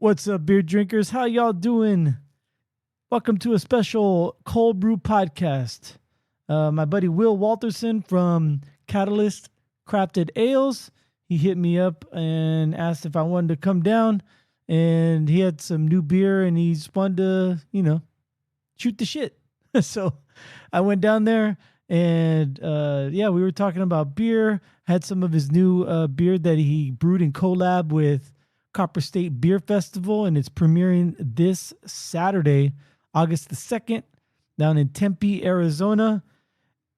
What's up, beer drinkers? How y'all doing? Welcome to a special cold brew podcast. My buddy Will Walthersen from Catalyst Crafted Ales, he hit me up and asked if I wanted to come down, and he had some new beer and he just wanted to, shoot the shit. So I went down there and we were talking about beer. Had some of his new beer that he brewed in collab with Copper State Beer Festival, and it's premiering this Saturday, August the 2nd, down in Tempe, Arizona.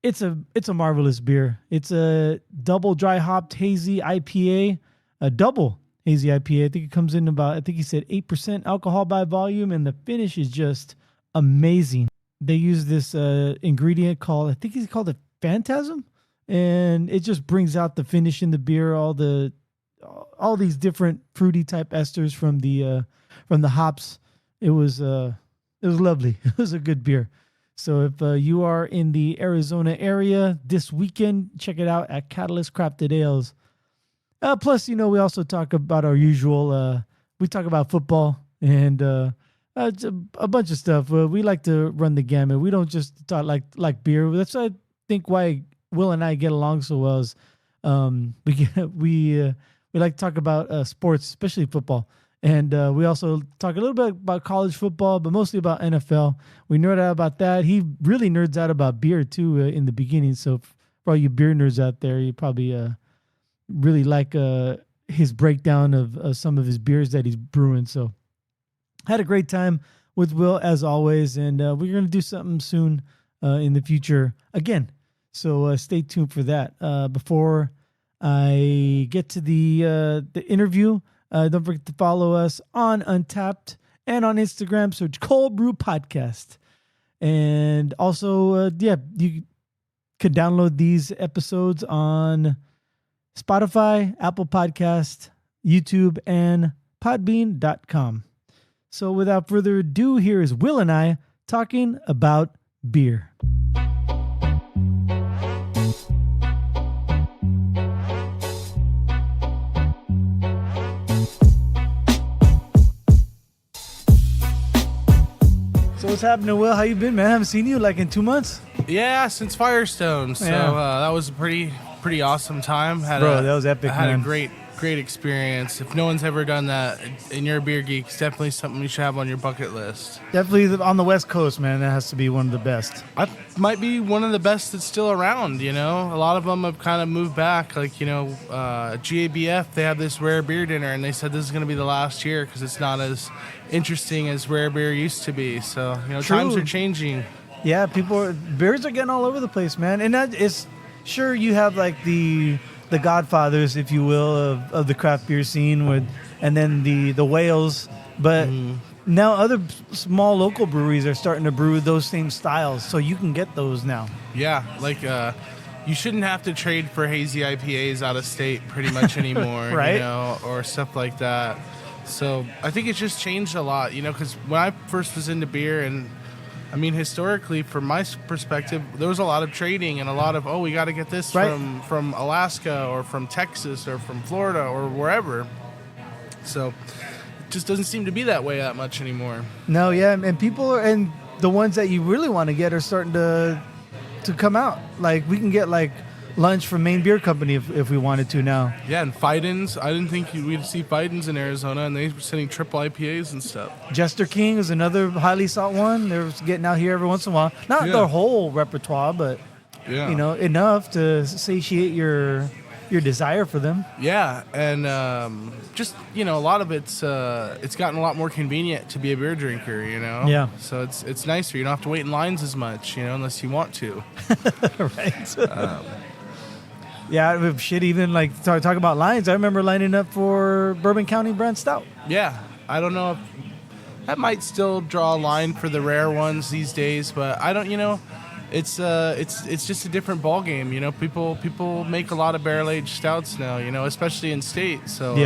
It's a marvelous beer. It's a double dry hopped hazy IPA, a double hazy IPA. I think it comes in about, I think he said 8% alcohol by volume, and the finish is just amazing. They use this ingredient called, I think he's called it Phantasm, and it just brings out the finish in the beer, all these different fruity type esters from the hops. It was lovely. It was a good beer. So if you are in the Arizona area this weekend, check it out at Catalyst Crafted Ales. Plus, we also talk about our usual. We talk about football and a bunch of stuff. We like to run the gamut. We don't just talk like beer. That's I think why Will and I get along so well. Is we like to talk about sports, especially football. And we also talk a little bit about college football, but mostly about NFL. We nerd out about that. He really nerds out about beer, too, in the beginning. So for all you beer nerds out there, you probably really like his breakdown of some of his beers that he's brewing. So had a great time with Will, as always. And we're going to do something soon in the future again. So stay tuned for that. Before I get to the interview, don't forget to follow us on Untapped and on Instagram. Search Cold Brew Podcast. And also, you could download these episodes on Spotify, Apple Podcast, YouTube, and Podbean.com. So without further ado, here is Will and I talking about beer. What's happening, Will? How you been, man? I haven't seen you like in 2 months. Yeah, since Firestone. So that was a pretty awesome time. That was epic, had man. a great experience. If no one's ever done that in your beer geek, it's definitely something you should have on your bucket list. Definitely on the West Coast, man. That has to be one of the best. Might be one of the best that's still around, A lot of them have kind of moved back. Like, GABF, they have this rare beer dinner, and they said this is going to be the last year because it's not as interesting as rare beer used to be. So, times are changing. Yeah, beers are getting all over the place, man. And that is, sure, you have like the godfathers, if you will, of the craft beer scene, and then the whales. But now other small local breweries are starting to brew those same styles, so you can get those now. Yeah, like you shouldn't have to trade for hazy IPAs out of state pretty much anymore, right? Or stuff like that. So I think it's just changed a lot, because when I first was into beer, and I mean, historically, from my perspective, there was a lot of trading and a lot of, we got to get this from Alaska or from Texas or from Florida or wherever. So it just doesn't seem to be that way that much anymore. No, yeah, and people and the ones that you really want to get are starting to come out. Like we can get like lunch from Maine Beer Company if we wanted to now. Yeah, and Fidens. I didn't think we'd see Fidens in Arizona, and they were sending triple IPAs and stuff. Jester King is another highly sought one. They're getting out here every once in a while. Not their whole repertoire, but enough to satiate your desire for them. Yeah, and just a lot of it's gotten a lot more convenient to be a beer drinker. Yeah. So it's nicer. You don't have to wait in lines as much, unless you want to. Right. Yeah, shit, even like talk about lines. I remember lining up for Bourbon County Brand Stout. Yeah, I don't know if that might still draw a line for the rare ones these days, but I don't, it's just a different ball game. People make a lot of barrel-aged stouts now, especially in state. So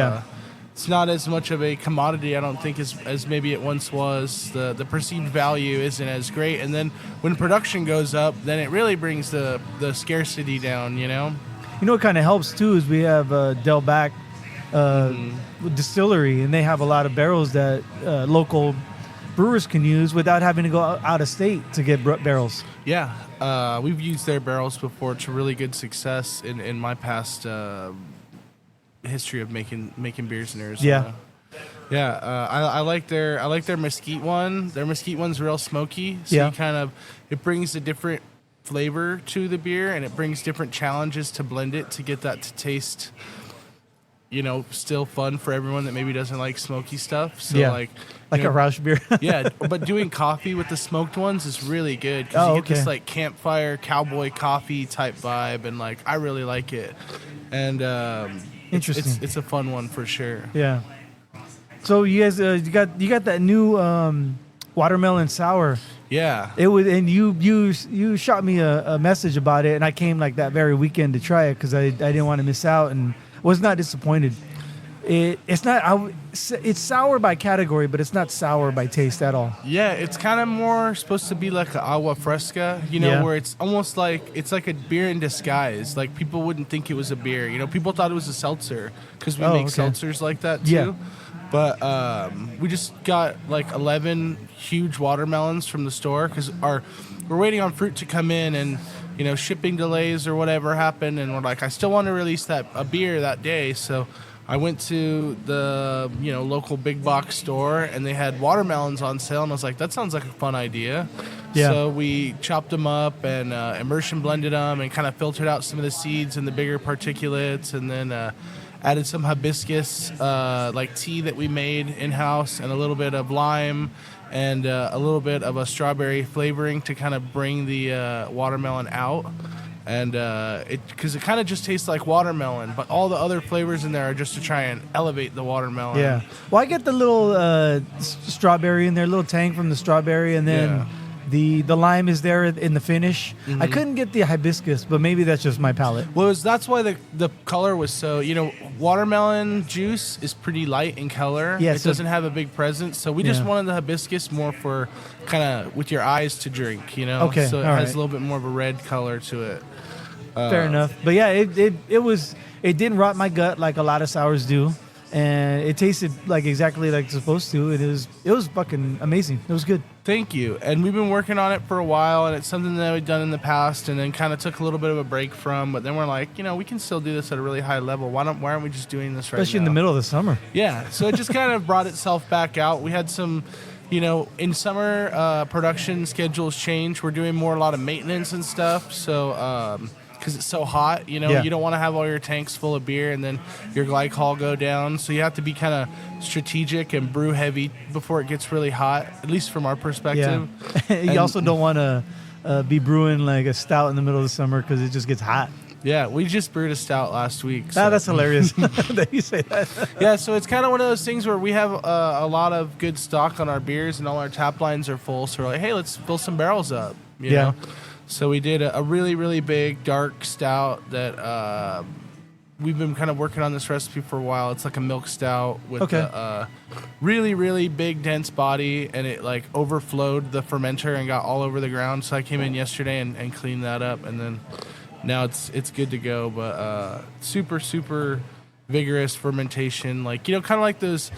it's not as much of a commodity, I don't think, as maybe it once was. The perceived value isn't as great, and then when production goes up, then it really brings the scarcity down. You know what kind of helps too is we have Del Back distillery, and they have a lot of barrels that local brewers can use without having to go out of state to get barrels. Yeah, we've used their barrels before to really good success in my past history of making beers in Arizona. I like their mesquite one. Their mesquite one's real smoky, so it brings a different flavor to the beer, and it brings different challenges to blend it to get that to taste, still fun for everyone that maybe doesn't like smoky stuff. So like a Roush beer. But doing coffee with the smoked ones is really good because you get this like campfire cowboy coffee type vibe, and like I really like it. And interesting. It's a fun one for sure. Yeah. So you guys, you got that new watermelon sour. Yeah. It was, and you shot me a message about it, and I came like that very weekend to try it because I didn't want to miss out, and was not disappointed. It's sour by category, but it's not sour by taste at all. Yeah, it's kind of more supposed to be like an agua fresca, where it's almost like it's like a beer in disguise. Like people wouldn't think it was a beer. People thought it was a seltzer because we make seltzers like that too. Yeah. But we just got like 11 huge watermelons from the store because we're waiting on fruit to come in, and shipping delays or whatever happened, and we're like, I still want to release a beer that day, so I went to the local big box store, and they had watermelons on sale, and I was like, that sounds like a fun idea. Yeah. So we chopped them up and immersion blended them and kind of filtered out some of the seeds and the bigger particulates, and then added some hibiscus like tea that we made in-house, and a little bit of lime and a little bit of a strawberry flavoring to kind of bring the watermelon out. And because it kind of just tastes like watermelon, but all the other flavors in there are just to try and elevate the watermelon. Yeah. Well, I get the little strawberry in there, little tang from the strawberry, and then the lime is there in the finish. Mm-hmm. I couldn't get the hibiscus, but maybe that's just my palate. Well, that's why the color was so, watermelon juice is pretty light in color. Yeah, it doesn't have a big presence. So we just wanted the hibiscus more for kind of with your eyes to drink, Okay. So it has a little bit more of a red color to it. Fair enough. But yeah, it didn't rot my gut like a lot of sours do. And it tasted like exactly like it's supposed to. It was fucking amazing. It was good. Thank you. And we've been working on it for a while, and it's something that we've done in the past and then kind of took a little bit of a break from. But then we're like, we can still do this at a really high level. Why aren't we just doing this right now? Especially in the middle of the summer. Yeah. So it just kind of brought itself back out. We had some, in summer, production schedules change. We're doing a lot of maintenance and stuff. So, because it's so hot, you don't want to have all your tanks full of beer and then your glycol go down. So you have to be kind of strategic and brew heavy before it gets really hot, at least from our perspective. Yeah. You also don't want to be brewing like a stout in the middle of the summer because it just gets hot. Yeah, we just brewed a stout last week. So. That's hilarious that you say that. Yeah, so it's kind of one of those things where we have a lot of good stock on our beers and all our tap lines are full. So we're like, hey, let's fill some barrels up. You know? So we did a really, really big dark stout that we've been kind of working on this recipe for a while. It's like a milk stout with a really, really big, dense body, and it like overflowed the fermenter and got all over the ground. So I came in yesterday and cleaned that up, and then now it's good to go. But super, super vigorous fermentation, like kind of like those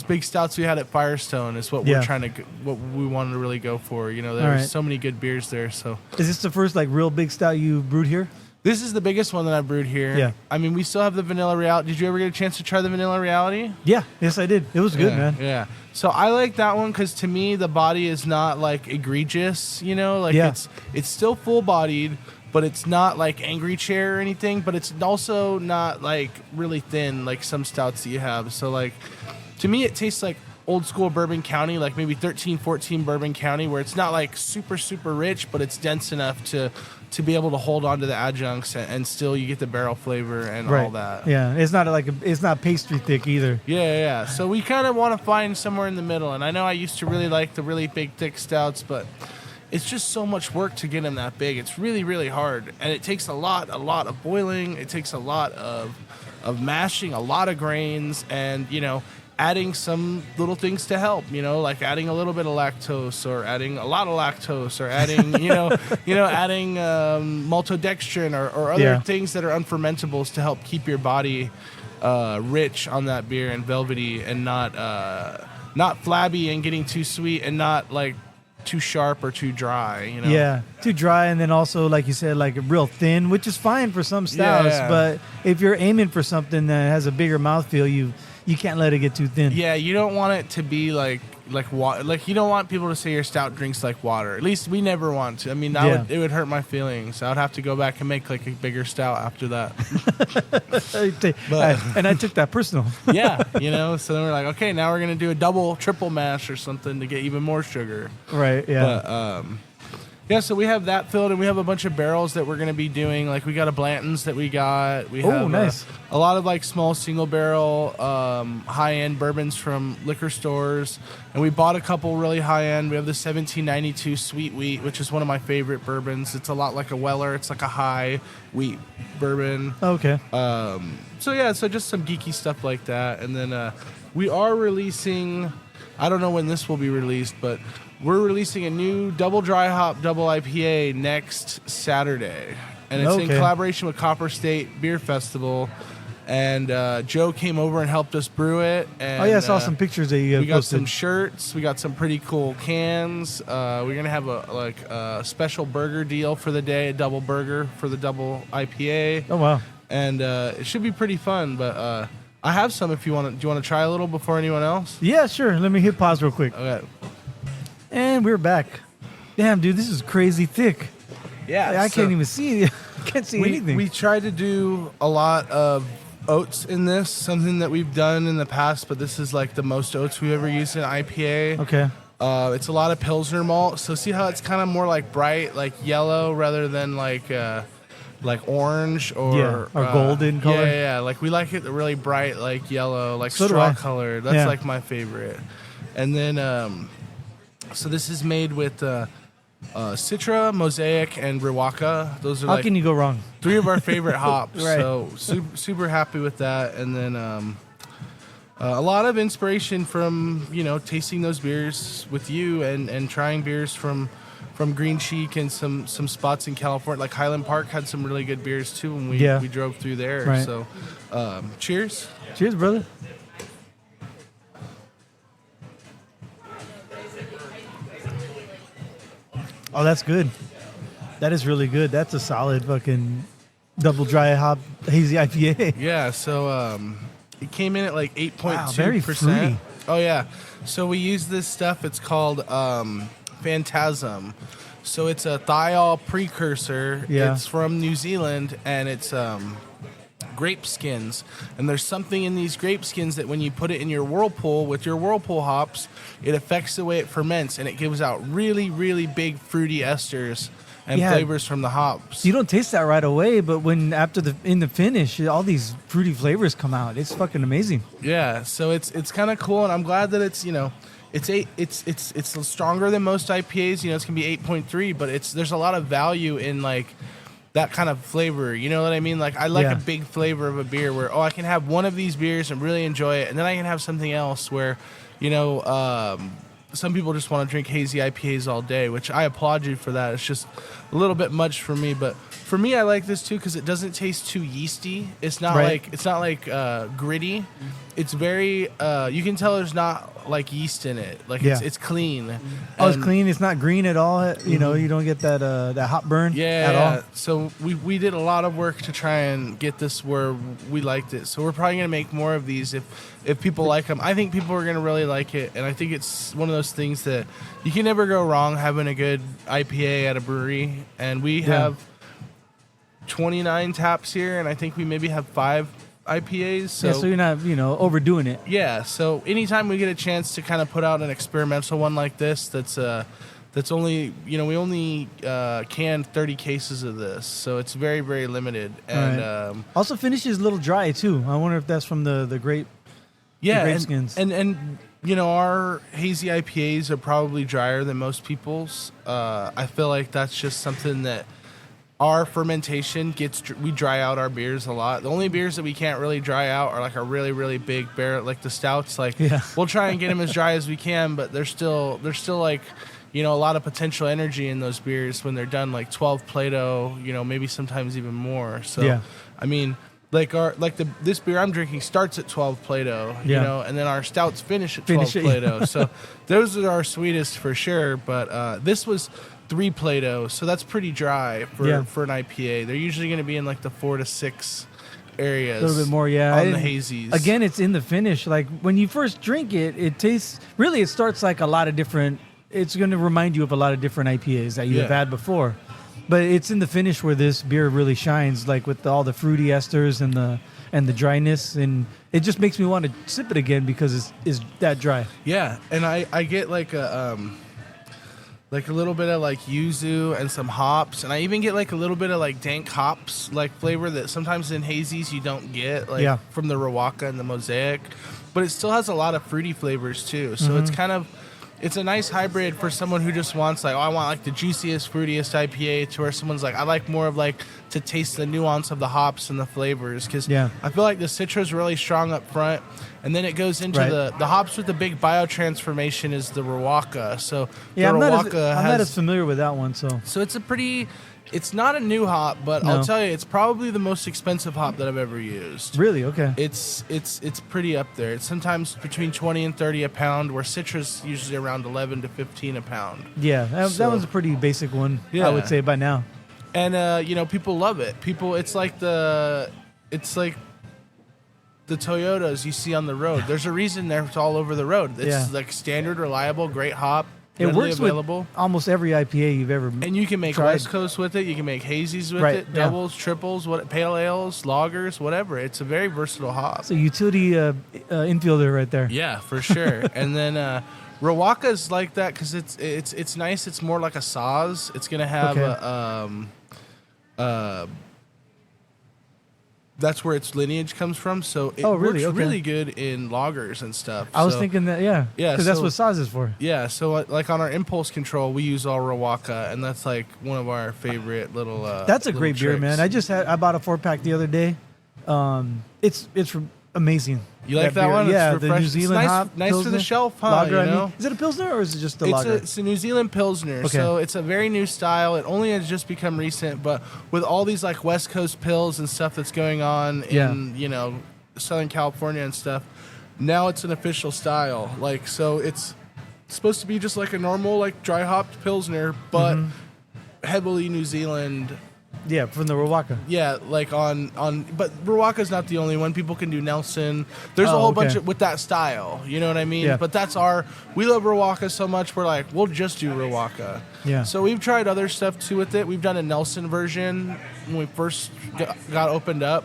big stouts we had at Firestone is what we're trying to what we wanted to really go for. There's so many good beers there. So is this the first like real big stout you brewed here? This is the biggest one that I brewed here. Yeah. I mean, we still have the Vanilla Reality. Did you ever get a chance to try the Vanilla Reality? Yeah. Yes, I did. It was good, man. Yeah. So I like that one because to me the body is not like egregious. It's still full bodied. But it's not like Angry Chair or anything, but it's also not like really thin like some stouts that you have. So like to me it tastes like old school Bourbon County, like maybe 13, 14 Bourbon County, where it's not like super, super rich, but it's dense enough to be able to hold on to the adjuncts and still you get the barrel flavor and all that. Yeah, it's not it's not pastry thick either. Yeah. So we kind of want to find somewhere in the middle. And I know I used to really like the really big, thick stouts, but it's just so much work to get them that big. It's really, really hard. And it takes a lot of boiling. It takes a lot of mashing, a lot of grains, and, adding some little things to help, like adding a little bit of lactose or adding a lot of lactose or adding, adding maltodextrin or other things that are unfermentables to help keep your body rich on that beer and velvety, and not flabby and getting too sweet, and not like too sharp or too dry. You know? Yeah, too dry, and then also, like you said, like real thin, which is fine for some stouts. Yeah. But if you're aiming for something that has a bigger mouthfeel, you can't let it get too thin. Yeah, you don't want it to be like water. Like, you don't want people to say your stout drinks like water. At least we never want to. I mean, it would hurt my feelings. I would have to go back and make like a bigger stout after that. And I took that personal. Yeah, you know. So then we're like, okay, now we're gonna do a double, triple mash or something to get even more sugar. Right. Yeah. But, yeah, so we have that filled, and we have a bunch of barrels that we're going to be doing. Like, we got a Blanton's that we got. We have nice. A lot of, like, small single-barrel, high-end bourbons from liquor stores. And we bought a couple really high-end. We have the 1792 Sweet Wheat, which is one of my favorite bourbons. It's a lot like a Weller. It's like a high wheat bourbon. Okay. So just some geeky stuff like that. And then we are releasing... I don't know when this will be released, but... we're releasing a new double dry hop double IPA next Saturday, and it's in collaboration with Copper State Beer Festival. And Joe came over and helped us brew it. And, I saw some pictures that you we got posted. some shirts. We got some pretty cool cans. We're gonna have a special burger deal for the day, a double burger for the double IPA. Oh wow! And it should be pretty fun. But I have some if you want. Do you want to try a little before anyone else? Yeah, sure. Let me hit pause real quick. Okay. And we're back. Damn, dude, this is crazy thick. Yeah, I can't even see. I can't see anything. We tried to do a lot of oats in this, something that we've done in the past, but this is like the most oats we've ever used in IPA. Okay. It's a lot of Pilsner malt. So see how it's kind of more like bright, like yellow, rather than like orange or golden color. Yeah. Like, we like it really bright, like yellow, like straw color. That's like my favorite. And then. So this is made with Citra, Mosaic, and Riwaka. Those are How can you go wrong? 3 of our favorite hops. Right. So super happy with that. And then a lot of inspiration from, tasting those beers with you and trying beers from Green Cheek and some spots in California. Like Highland Park had some really good beers too when we drove through there. Right. So cheers. Cheers, brother. Oh, that's good. That is really good. That's a solid fucking double dry hop hazy IPA. Yeah, so it came in at like 8.2%. Wow, very fruity. Oh, yeah. So we use this stuff. It's called Phantasm. So it's a thiol precursor. Yeah. It's from New Zealand, and it's grape skins. And there's something in these grape skins that when you put it in your whirlpool with your whirlpool hops, it affects the way it ferments, and it gives out really, really big fruity esters and flavors from the hops. You don't taste that right away, but when in the finish, all these fruity flavors come out. It's fucking amazing. Yeah, so it's kind of cool, and I'm glad that it's it's stronger than most IPAs. It's gonna be 8.3, but there's a lot of value in like that kind of flavor. You know what I mean? Like, I like a big flavor of a beer where I can have one of these beers and really enjoy it, and then I can have something else where some people just want to drink hazy IPAs all day, which I applaud you for that. It's just a little bit much for me, but for me, I like this too because it doesn't taste too yeasty. It's not like gritty. It's very you can tell there's not like yeast in it. Like it's clean. It's clean. It's not green at all. You don't get that hop burn at all. So we did a lot of work to try and get this where we liked it. So we're probably gonna make more of these if people like them. I think people are gonna really like it, and I think it's one of those things that you can never go wrong having a good IPA at a brewery. And we have 29 taps here, and I think we maybe have 5 IPAs. So you're not, overdoing it. Yeah. So anytime we get a chance to kind of put out an experimental one like this, that's only, we only canned 30 cases of this, so it's very, very limited. And also finishes a little dry too. I wonder if that's from the grape. Yeah, the grape skins. And our hazy IPAs are probably drier than most people's. I feel like that's just something that our fermentation we dry out our beers a lot. The only beers that we can't really dry out are like a really, really big barrel, like the stouts. Like we'll try and get them as dry as we can, but there's still like, a lot of potential energy in those beers when they're done, like 12 Plato, maybe sometimes even more. So, I mean, this beer I'm drinking starts at 12 Plato, you Yeah. know, and then our stouts finish at 12 Plato. So those are our sweetest for sure. But this was 3 Plato, so that's pretty dry for an IPA. They're usually going to be in like the 4 to 6 areas. A little bit more, yeah. On the hazies. Again, it's in the finish. Like when you first drink it, it tastes really. It starts like a lot of different. It's going to remind you of a lot of different IPAs that you have had before. But it's in the finish where this beer really shines, like with all the fruity esters and the dryness, and it just makes me want to sip it again because it's that dry. Yeah, and I get like a little bit of like yuzu and some hops, and I even get like a little bit of like dank hops like flavor that sometimes in hazies you don't get, like from the Riwaka and the Mosaic, but it still has a lot of fruity flavors too. So it's a nice hybrid for someone who just wants like, I want like the juiciest, fruitiest IPA, to where someone's like, I like more of like to taste the nuance of the hops and the flavors, because I feel like the Citra is really strong up front, and then it goes into the hops with the big biotransformation is the Riwaka. So I'm not as familiar with that one. So it's not a new hop, but I'll tell you, it's probably the most expensive hop that I've ever used. Really? Okay. It's pretty up there. It's sometimes between 20 and 30 a pound, where Citra's usually around 11 to 15 a pound. Yeah, that was a pretty basic one, I would say, by now. And people love it. It's like the Toyotas you see on the road. There's a reason they're all over the road. It's like standard, reliable, great hop. It works with almost every IPA you've ever tried. And you can make West Coast with it. You can make hazies with it, doubles, triples, pale ales, lagers, whatever. It's a very versatile hop. It's a utility infielder right there. Yeah, for sure. And then Riwaka's like that because it's nice. It's more like a Saaz. It's gonna have that's where its lineage comes from. So it works really good in lagers and stuff. I was thinking that, because that's what Saaz is for. Yeah, so like on our impulse control, we use all Riwaka, and that's like one of our favorite little. That's a great beer, man. I bought a 4-pack the other day. It's amazing. You like that one? Yeah, it's the New Zealand hop. Nice Pilsner, to the shelf, huh? Lager, you know? I mean. Is it a Pilsner or is it just a lager? It's a New Zealand Pilsner, so it's a very new style. It only has just become recent, but with all these like West Coast pills and stuff that's going on in Southern California and stuff, now it's an official style. Like, so it's supposed to be just like a normal like dry hopped Pilsner, but heavily New Zealand. Yeah, from the Riwaka. Yeah, like but Riwaka's not the only one. People can do Nelson. There's a whole bunch with that style. You know what I mean? Yeah. But we love Riwaka so much, we're like, we'll just do Riwaka. Yeah. So we've tried other stuff too with it. We've done a Nelson version when we first got opened up,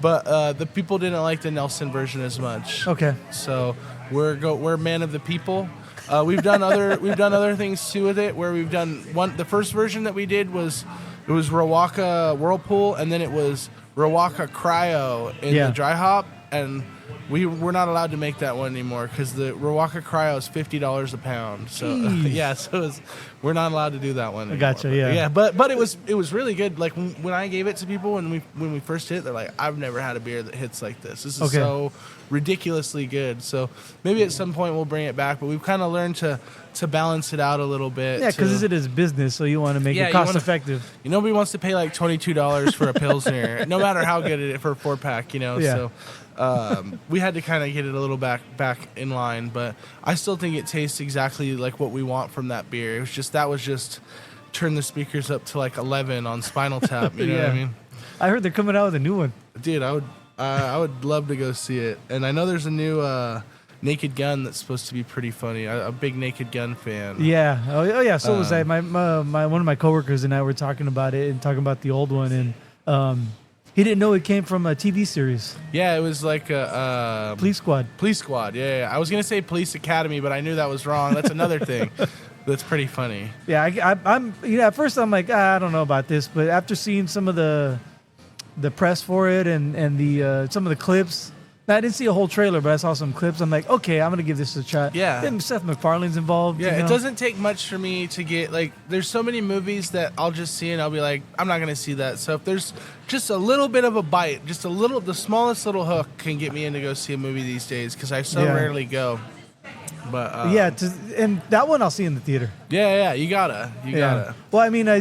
but the people didn't like the Nelson version as much. Okay. So we're man of the people. We've done other things too with it, where we've done the first version that we did was Riwaka Whirlpool, and then it was Riwaka Cryo in the dry hop, and we're not allowed to make that one anymore because the Riwaka Cryo is $50 a pound. So we're not allowed to do that one anymore. Gotcha. But it was really good. Like when I gave it to people when we first hit, they're like, I've never had a beer that hits like this. This is so ridiculously good. So maybe at some point we'll bring it back, but we've kind of learned to balance it out a little bit. Yeah, because it is business, so you want to make it cost effective. Nobody wants to pay like $22 for a Pilsner, no matter how good it is for a 4-pack, So we had to kind of get it a little back in line, but I still think it tastes exactly like what we want from that beer. It was just turn the speakers up to like 11 on Spinal Tap. You know what I mean? I heard they're coming out with a new one. Dude, I would love to go see it. And I know there's a new Naked Gun that's supposed to be pretty funny. I'm a big Naked Gun fan. Yeah. Oh yeah. So was I. My one of my coworkers and I were talking about it and talking about the old one, and he didn't know it came from a TV series. Yeah, it was like a Police Squad. Police Squad. Yeah. I was gonna say Police Academy, but I knew that was wrong. That's another thing. That's pretty funny. Yeah. I'm. At first I'm like, I don't know about this, but after seeing some of the press for it and the some of the clips. I didn't see a whole trailer, but I saw some clips. I'm like, okay, I'm going to give this a shot. Yeah. And Seth MacFarlane's involved. Yeah, it doesn't take much for me to get, like, there's so many movies that I'll just see and I'll be like, I'm not going to see that. So if there's just a little bit of a bite, the smallest little hook can get me in to go see a movie these days because I so rarely go. But Yeah, and that one I'll see in the theater. yeah, you gotta. Well, I mean, I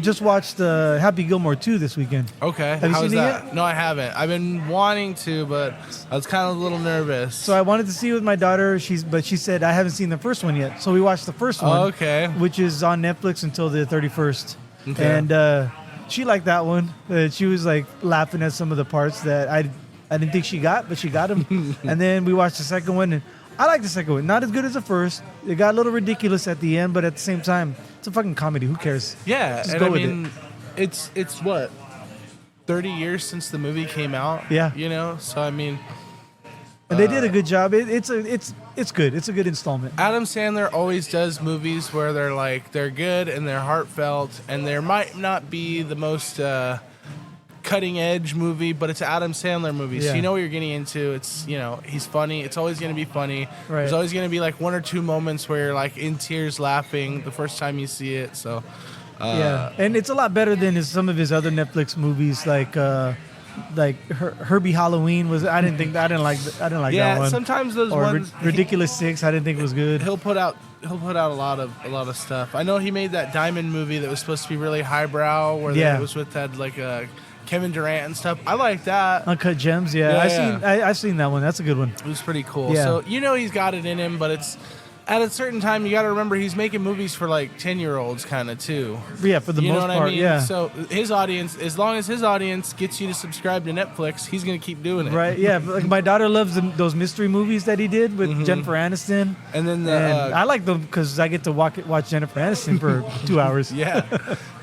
just watched Happy Gilmore 2 this weekend. Okay, Have you how was seen it that? yet? No, I haven't. I've been wanting to, but I was kind of a little nervous. So I wanted to see it with my daughter. But she said I haven't seen the first one yet. So we watched the first one. Okay. Which is on Netflix until the 31st. Okay. And she liked that one. She was like laughing at some of the parts that I didn't think she got, but she got them. And then we watched the second one, and I like the second one. Not as good as the first. It got a little ridiculous at the end, but at the same time, it's a fucking comedy. Who cares? Yeah, Just and go I with mean, it's what 30 years since the movie came out. Yeah. You know, so I mean, And they did a good job. It's good. It's a good installment. Adam Sandler always does movies where they're good and they're heartfelt, and there might not be the most cutting edge movie, but it's an Adam Sandler movie, so Yeah. you know what you're getting into. It's, you know, he's funny. It's always going to be funny. Right. There's always going to be like one or two moments where you're like in tears laughing the first time you see it. So Yeah, and it's a lot better than some of his other Netflix movies, like Herbie Halloween was. I didn't like yeah, that one. sometimes those Or ones Ridiculous Six, I didn't think was good. he'll put out a lot of stuff. I know he made that Diamond movie that was supposed to be really highbrow, where Yeah. it was with that like Kevin Durant and stuff. I like that. Uncut Gems, yeah. I've seen that one. That's a good one. It was pretty cool. Yeah. So you know he's got it in him, but it's at a certain time you got to remember he's making movies for like 10-year-olds kind of too. Yeah, for the You know most what part, I mean? yeah. So his audience, as long as his audience gets you to subscribe to Netflix, he's gonna keep doing it. Right, yeah. Like my daughter loves those mystery movies that he did with Jennifer Aniston. And then And I like them because I get to watch Jennifer Aniston for 2 hours. yeah.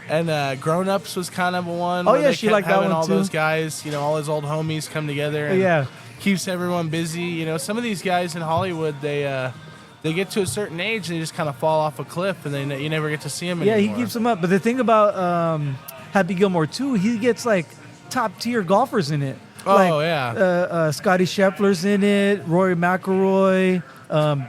And Grown Ups was kind of a one. Oh, where yeah, they she kept liked that having one, all too. those guys, you know, all his old homies come together. And Yeah. keeps everyone busy. You know, some of these guys in Hollywood, they get to a certain age, they just kind of fall off a cliff, and you never get to see them Yeah, anymore. he keeps them up. But the thing about Happy Gilmore 2, he gets like top tier golfers in it. Oh, yeah. Scotty Scheffler's in it, Rory McIlroy,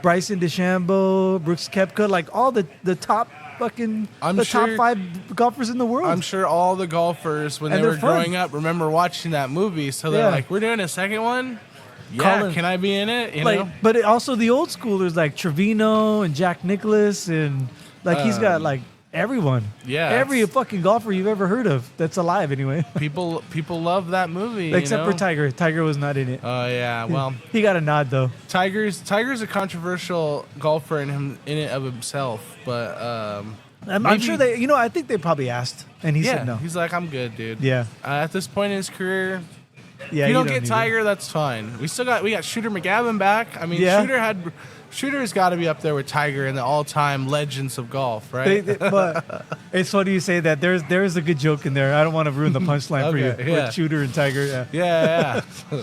Bryson DeChambeau, Brooks Koepka, like all the top fucking top 5 golfers in the world. I'm sure all the golfers, when And they they're were fun. growing up, remember watching that movie. So they're Yeah. like, we're doing a second one? Yeah, Colin- can I be in it? You like, know? but also the old schoolers like Trevino and Jack Nicklaus, and like he's got like everyone. Yeah, every it's- fucking golfer you've ever heard of that's alive anyway. People love that movie. Except you know? for Tiger. Tiger was not in it. Oh, yeah. Well, He got a nod though. Tiger's a controversial golfer in it of himself, but I'm maybe- sure they. I think they probably asked, and he yeah, said no. he's like, I'm good, dude. Yeah, At this point in his career, yeah. if you don't need get it. Tiger, that's fine. We got Shooter McGavin back. I mean, Yeah. Shooter's got to be up there with Tiger in the all-time legends of golf, right? But it's funny you say that. There's a good joke in there. I don't want to ruin the punchline for you Okay, yeah. with Shooter and Tiger. Yeah. Yeah.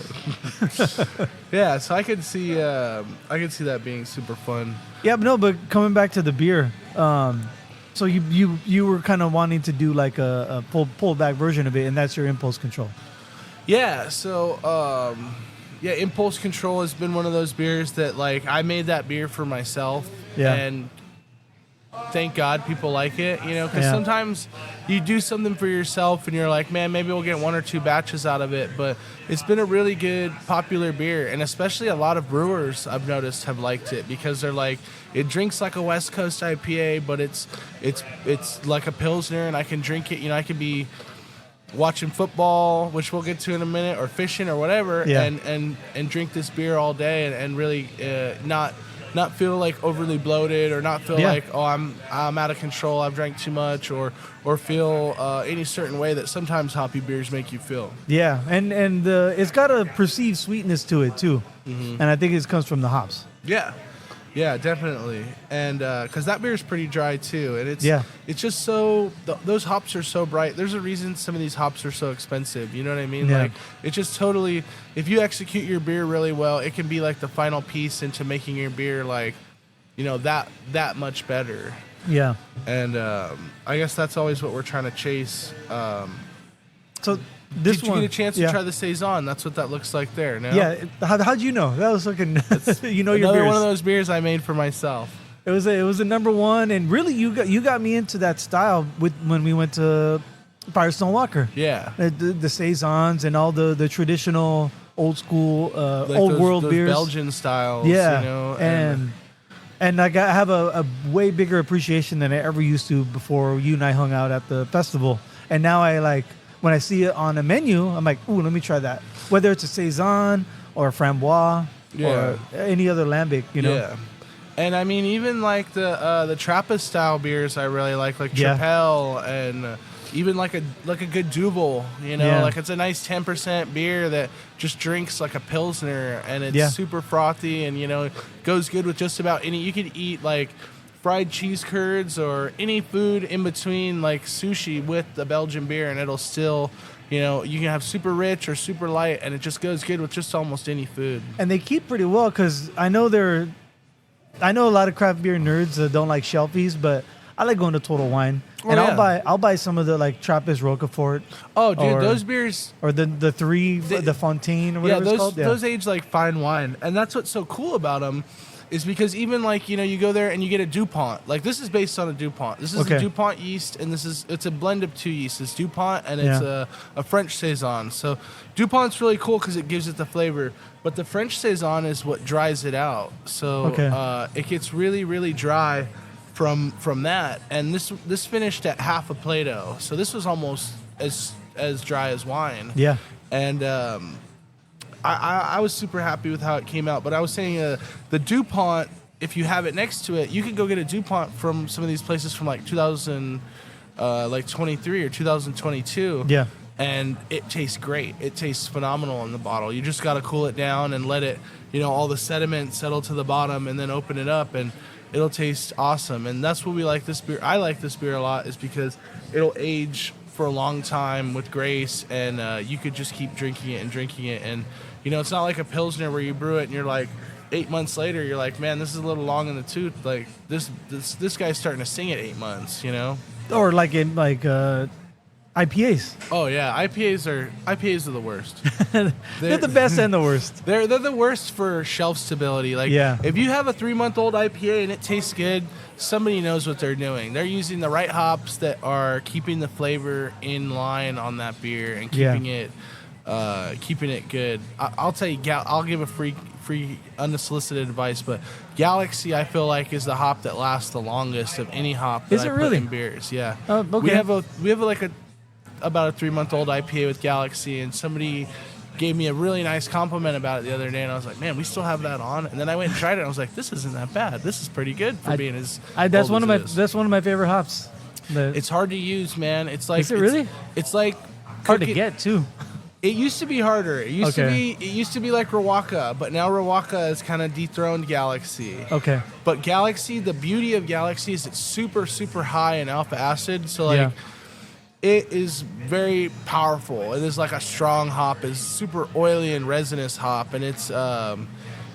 Yeah. So I could see that being super fun. Yeah, but coming back to the beer. So you were kind of wanting to do like a pull back version of it, and that's your impulse control. Yeah. So Impulse Control has been one of those beers that like I made that beer for myself. Yeah. And thank God people like it, because Yeah. sometimes you do something for yourself and you're like, man, maybe we'll get 1 or 2 batches out of it. But it's been a really good, popular beer. And especially a lot of brewers I've noticed have liked it because they're like, it drinks like a West Coast IPA, but it's like a Pilsner and I can drink it. I could be watching football, which we'll get to in a minute, or fishing or whatever, Yeah. and drink this beer all day and really not feel like overly bloated or not feel Yeah. like, oh, I'm out of control, I've drank too much, or feel any certain way that sometimes hoppy beers make you feel. Yeah, and it's got a perceived sweetness to it too, and I think it comes from the hops. Yeah, definitely. And because that beer is pretty dry too, and it's Yeah. it's just those hops are so bright. There's a reason some of these hops are so expensive. You know what I mean? Yeah. Like it's just totally. If you execute your beer really well, it can be like the final piece into making your beer like, that much better. Yeah. And I guess that's always what we're trying to chase. So this Did you one, get a chance yeah. to try the Saison? That's what that looks like there. No? Yeah. How'd you know? That was looking. Your Another beers. one of those beers I made for myself. It was a number one, and really you got me into that style when we went to Firestone Walker. Yeah. The saisons and all the traditional old school, Like old world those beers. Belgian styles. Yeah, You know, and I have a way bigger appreciation than I ever used to before you and I hung out at the festival. And now I like when I see it on a menu, I'm like, ooh, let me try that. Whether it's a saison or a framboise or any other lambic, you know. Yeah. And I mean, even like the Trappist style beers, I really like Tripel and even like a good Duvel. You know, like it's a nice 10% beer that just drinks like a Pilsner, and it's super frothy, and you know, goes good with just about any. You could eat like fried cheese curds or any food in between, like sushi with the Belgian beer, and it'll still. You know, you can have super rich or super light, and it just goes good with just almost any food. And they keep pretty well because I know a lot of craft beer nerds that don't like shelfies, but I like going to Total Wine, and I'll buy some of the like Trappist Roquefort. Oh, dude, those beers or the Fontaine or whatever it's called. Those age like fine wine, and that's what's so cool about them, is because even like you know you go there and you get a DuPont. Like this is based on a DuPont. This is a DuPont yeast, and it's a blend of two yeasts. It's DuPont and it's a French saison. So DuPont's really cool because it gives it the flavor, but the French saison is what dries it out. So it gets really really dry. From that, and this finished at half a Plato, so this was almost as dry as wine. Yeah, and I was super happy with how it came out. But I was saying the DuPont, if you have it next to it, you can go get a DuPont from some of these places from like 2023 or 2022. Yeah, and it tastes great. It tastes phenomenal in the bottle. You just got to cool it down and let it, you know, all the sediment settle to the bottom, and then open it up and. It'll taste awesome, and that's what we like this beer. I like this beer a lot, is because it'll age for a long time with grace, and you could just keep drinking it, and you know, it's not like a Pilsner where you brew it and you're like 8 months later you're like, man, this is a little long in the tooth. Like this guy's starting to sing at 8 months, you know. Or like in IPAs. Oh yeah, IPAs are the worst. They're the best and the worst. They're the worst for shelf stability. Like if you have a 3-month-old IPA and it tastes good, somebody knows what they're doing. They're using the right hops that are keeping the flavor in line on that beer and keeping it good. I'll tell you, I'll give a free unsolicited advice, but Galaxy I feel like is the hop that lasts the longest of any hop that put in beers. Yeah. Okay. We have about a 3-month-old IPA with Galaxy, and somebody gave me a really nice compliment about it the other day, and I was like, man, we still have that on. And then I went and tried it, and I was like, this isn't that bad. This is pretty good for being as that's one of my favorite hops. It's hard to use, man. It's like is it really? It's like hard to get too. It used to be harder. It used to be like Riwaka, but now Riwaka has kind of dethroned Galaxy. Okay. But Galaxy, the beauty of Galaxy is it's super super high in alpha acid, so like it is very powerful. It is like a strong hop. It's super oily and resinous hop, and it's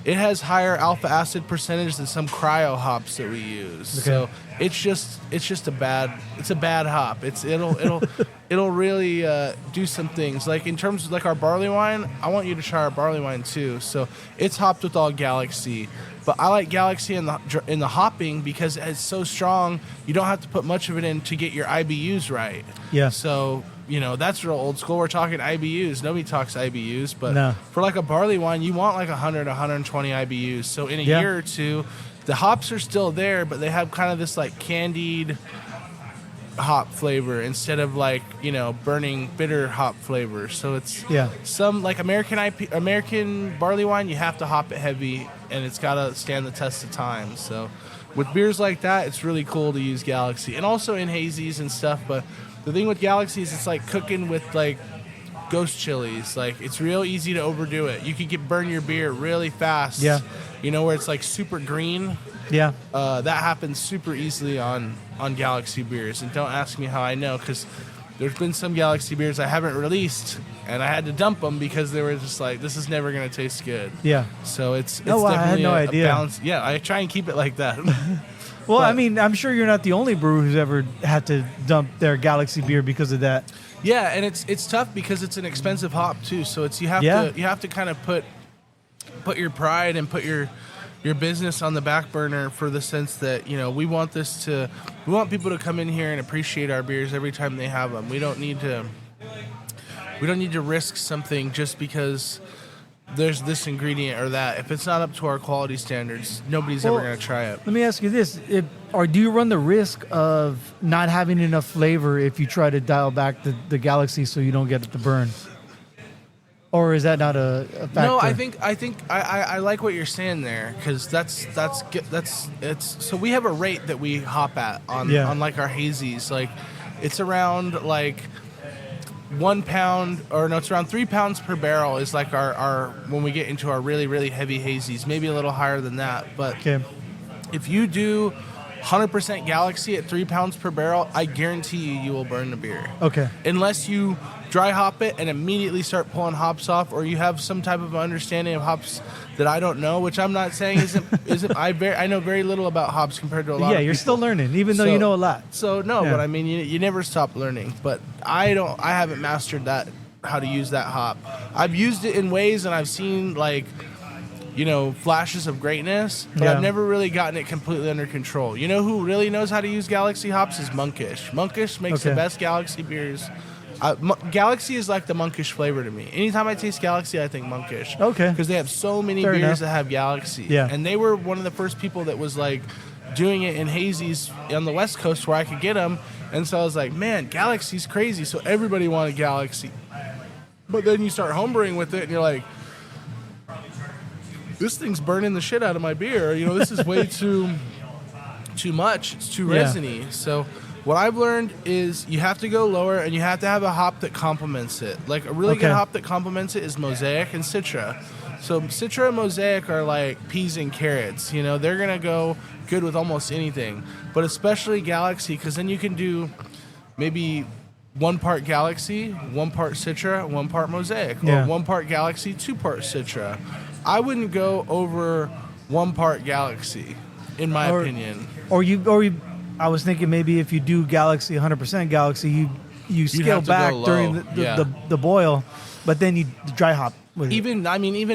it has higher alpha acid percentage than some cryo hops that we use. Okay. So it's just a bad hop. It'll really do some things. Like in terms of like our barley wine, I want you to try our barley wine too. So it's hopped with all Galaxy. But I like Galaxy in the hopping because it's so strong. You don't have to put much of it in to get your IBUs right. Yeah. So you know that's real old school. We're talking IBUs. Nobody talks IBUs, but for like a barley wine, you want like 100, 120 IBUs. So in a year or two, the hops are still there, but they have kind of this like candied hop flavor instead of like, you know, burning bitter hop flavor. So it's some like American barley wine, you have to hop it heavy and it's got to stand the test of time. So with beers like that, it's really cool to use Galaxy, and also in hazies and stuff. But the thing with Galaxy is it's like cooking with like ghost chilies. Like it's real easy to overdo it. You could burn your beer really fast. Yeah. You know, where it's like super green. Yeah. That happens super easily on Galaxy beers. And don't ask me how I know, because there's been some Galaxy beers I haven't released, and I had to dump them because they were just like, this is never going to taste good. Yeah. So it's definitely I had no idea. Balance. Yeah, I try and keep it like that. Well, I mean, I'm sure you're not the only brewer who's ever had to dump their Galaxy beer because of that. Yeah, and it's tough because it's an expensive hop too. So it's you have to kind of put your pride and put your business on the back burner, for the sense that, you know, we want people to come in here and appreciate our beers every time they have them. We don't need to risk something just because there's this ingredient or that. If it's not up to our quality standards, nobody's ever going to try it. Let me ask you this: or do you run the risk of not having enough flavor if you try to dial back the Galaxy so you don't get it to burn? Or is that not a factor? No, I think I like what you're saying there, because that's it's so we have a rate that we hop at on like our hazies. Like it's around like 1 pound, or no, it's around 3 pounds per barrel is like our when we get into our really, really heavy hazies, maybe a little higher than that. But if you do 100% Galaxy at 3 pounds per barrel, I guarantee you will burn the beer. Okay. Unless you dry hop it and immediately start pulling hops off, or you have some type of understanding of hops that I don't know, which I'm not saying isn't. I know very little about hops compared to a lot of people. Yeah, you're still learning, even though you know a lot. So no, but I mean, you never stop learning. But I haven't mastered that, how to use that hop. I've used it in ways, and I've seen like, flashes of greatness, but I've never really gotten it completely under control. You know who really knows how to use Galaxy hops is Monkish. Monkish makes the best Galaxy beers. Galaxy is like the Monkish flavor to me. Anytime I taste Galaxy, I think Monkish. Okay. Because they have so many beers that have Galaxy. Yeah. And they were one of the first people that was like doing it in hazies on the West Coast where I could get them. And so I was like, man, Galaxy's crazy. So everybody wanted Galaxy. But then you start homebrewing with it, and you're like, this thing's burning the shit out of my beer. This is way too much. It's too resiny. So what I've learned is you have to go lower, and you have to have a hop that complements it. Like a really good hop that complements it is Mosaic and Citra. So Citra and Mosaic are like peas and carrots. They're going to go good with almost anything, but especially Galaxy, because then you can do maybe 1 part Galaxy, 1 part Citra, 1 part Mosaic, or 1 part Galaxy, 2 part Citra. I wouldn't go over 1 part Galaxy, in my opinion. Or I was thinking maybe if you do Galaxy 100% Galaxy, you scale back during the boil, but then you dry hop with even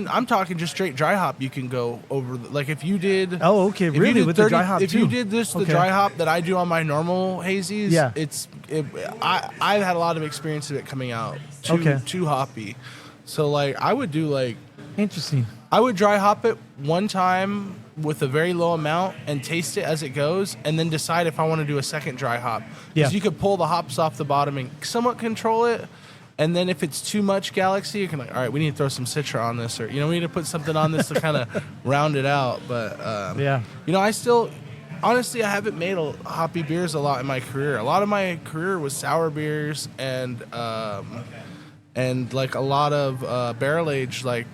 I'm talking just straight dry hop. You can go over like if you did. Oh, okay, really with the dry hop if too. you did the dry hop that I do on my normal hazies, I've had a lot of experience of it coming out too hoppy. So like I would do like. Interesting. I would dry hop it 1 time with a very low amount and taste it as it goes, and then decide if I want to do a second dry hop. Because you could pull the hops off the bottom and somewhat control it. And then if it's too much Galaxy, you can all right, we need to throw some Citra on this, or we need to put something on this to kind of round it out. But I still, honestly, I haven't made hoppy beers a lot in my career. A lot of my career was sour beers and like a lot of barrel aged like.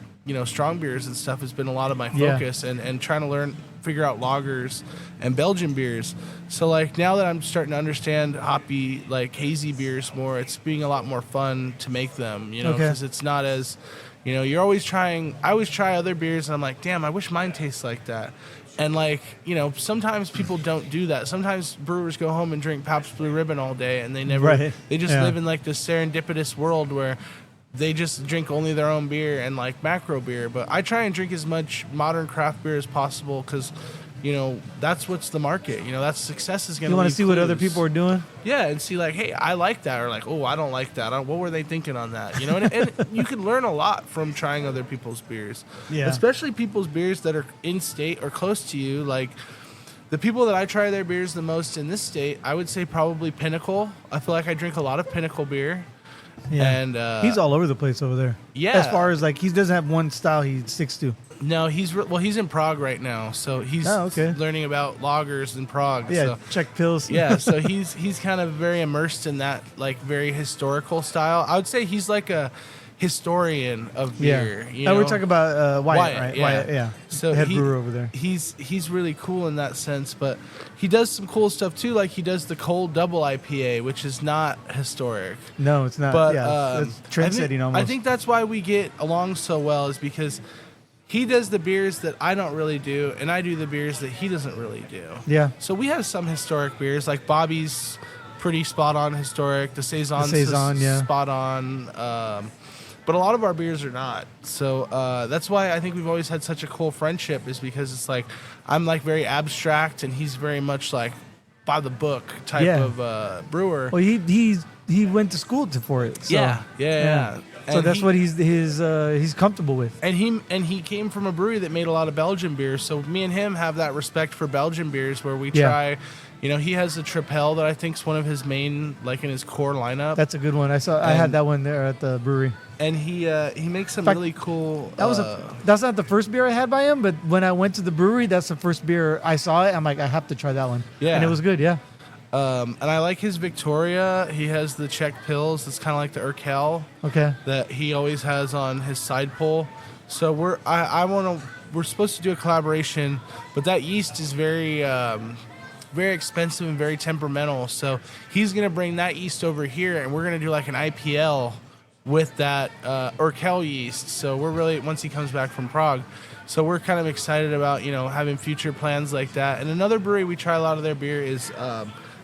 Strong beers and stuff has been a lot of my focus, and trying to figure out lagers and Belgian beers. So like now that I'm starting to understand hoppy like hazy beers more, it's being a lot more fun to make them, because it's not as, you're always trying. I always try other beers and I'm like, damn, I wish mine tastes like that. And like, sometimes people don't do that. Sometimes brewers go home and drink Pabst Blue Ribbon all day, and they never, they just live in like this serendipitous world where they just drink only their own beer and like macro beer. But I try and drink as much modern craft beer as possible, because that's what's the market. That's success is going to. You want to see what other people are doing? Yeah, and see like, hey, I like that, or like, oh, I don't like that. What were they thinking on that? And you can learn a lot from trying other people's beers. Yeah, especially people's beers that are in state or close to you. Like the people that I try their beers the most in this state, I would say probably Pinnacle. I feel like I drink a lot of Pinnacle beer. Yeah, and he's all over the place over there. Yeah, as far as like he doesn't have one style he sticks to. No, he's in Prague right now, so he's learning about lagers in Prague. Yeah, so. Czech pills. Yeah, so he's kind of very immersed in that like very historical style. I would say he's like a historian of beer. Yeah, we're talking about Wyatt, right? Yeah. Wyatt, yeah. So head brewer over there. He's really cool in that sense, but he does some cool stuff too. Like he does the cold double IPA, which is not historic. No, it's not. But it's trend-setting almost. I think that's why we get along so well, is because he does the beers that I don't really do, and I do the beers that he doesn't really do. Yeah. So we have some historic beers, like Bobby's pretty spot on historic. The Saison's spot on. But a lot of our beers are not. So that's why I think we've always had such a cool friendship, is because it's like I'm like very abstract and he's very much like by the book type of brewer. Well, he's he went to school for it. So, yeah. So And that's what he's comfortable with. And he came from a brewery that made a lot of Belgian beers. So me and him have that respect for Belgian beers where we try. You know, he has the Tripel that I think is one of his main, like in his core lineup. That's a good one. I had that one there at the brewery. And he makes some really cool. That's not the first beer I had by him, but when I went to the brewery, that's the first beer I saw it. I'm like, I have to try that one. Yeah, and it was good. Yeah. And I like his Victoria. He has the Czech Pils. It's kind of like the Urquell. Okay. That he always has on his side pull. So we're supposed to do a collaboration, but that yeast is very very expensive and very temperamental. So he's gonna bring that yeast over here, and we're gonna do like an IPL with that Urquell yeast. So we're really, once he comes back from Prague. So we're kind of excited about, you know, having future plans like that. And another brewery we try a lot of their beer is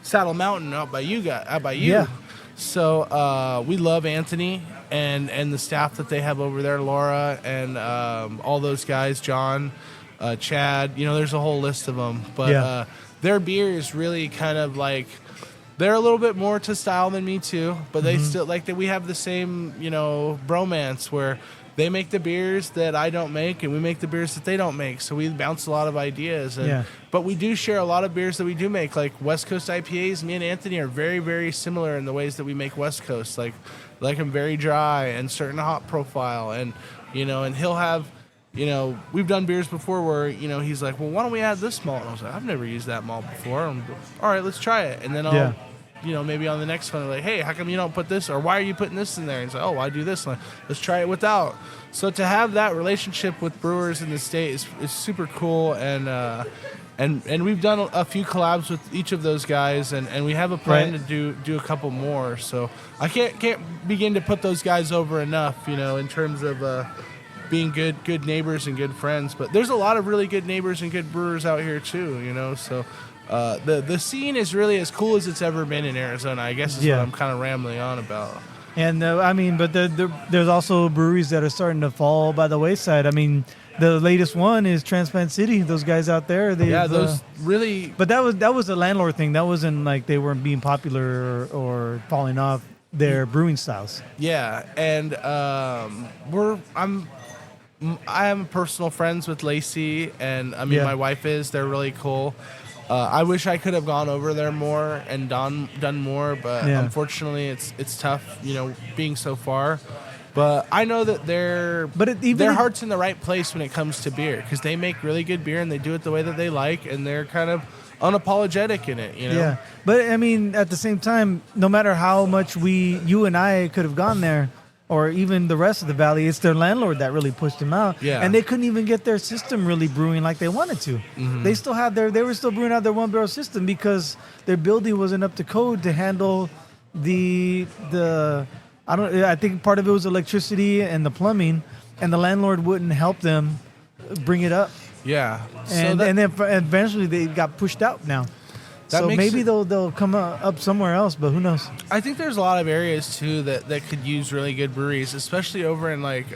Saddle Mountain out by you. Yeah. So we love Anthony and the staff that they have over there, Laura and all those guys, John, Chad. You know, there's a whole list of them. But their beer is really kind of like, they're a little bit more to style than me too, but they still like that. We have the same, you know, bromance where they make the beers that I don't make, and we make the beers that they don't make. So we bounce a lot of ideas. But we do share a lot of beers that we do make, like West Coast IPAs. Me and Anthony are very, very similar in the ways that we make West Coast. Like them very dry and certain hop profile, and you know, and he'll have. You know, we've done beers before where, you know, he's like, well, why don't we add this malt? And I was like, I've never used that malt before. All right, let's try it. And then I'll, you know, maybe on the next one, like, hey, how come you don't put this? Or why are you putting this in there? And he's like, oh, I do this. And let's try it without. So to have that relationship with brewers in the state is super cool. And we've done a few collabs with each of those guys, and we have a plan to do a couple more. So I can't begin to put those guys over enough, you know, in terms of being good neighbors and good friends. But there's a lot of really good neighbors and good brewers out here too, you know. So the scene is really as cool as it's ever been in Arizona, I guess is what I'm kind of rambling on about. And I mean, but there's also breweries that are starting to fall by the wayside. I mean, the latest one is Transplant City. Those guys out there, those really. But that was a landlord thing. That wasn't like they weren't being popular or falling off their brewing styles. Yeah, and I am personal friends with Lacey, and I mean my wife is. They're really cool. I wish I could have gone over there more and done more, but unfortunately it's tough, you know, being so far. But I know that their heart's in the right place when it comes to beer, because they make really good beer and they do it the way that they like, and they're kind of unapologetic in it, you know. Yeah, but I mean, at the same time, no matter how much you and I could have gone there, or even the rest of the valley, it's their landlord that really pushed them out. Yeah. And they couldn't even get their system really brewing like they wanted to. Mm-hmm. They still had they were still brewing out their one barrel system because their building wasn't up to code to handle I think part of it was electricity and the plumbing, and the landlord wouldn't help them bring it up. Yeah. And then eventually they got pushed out now. So maybe they'll come up somewhere else, but who knows? I think there's a lot of areas too that could use really good breweries, especially over in like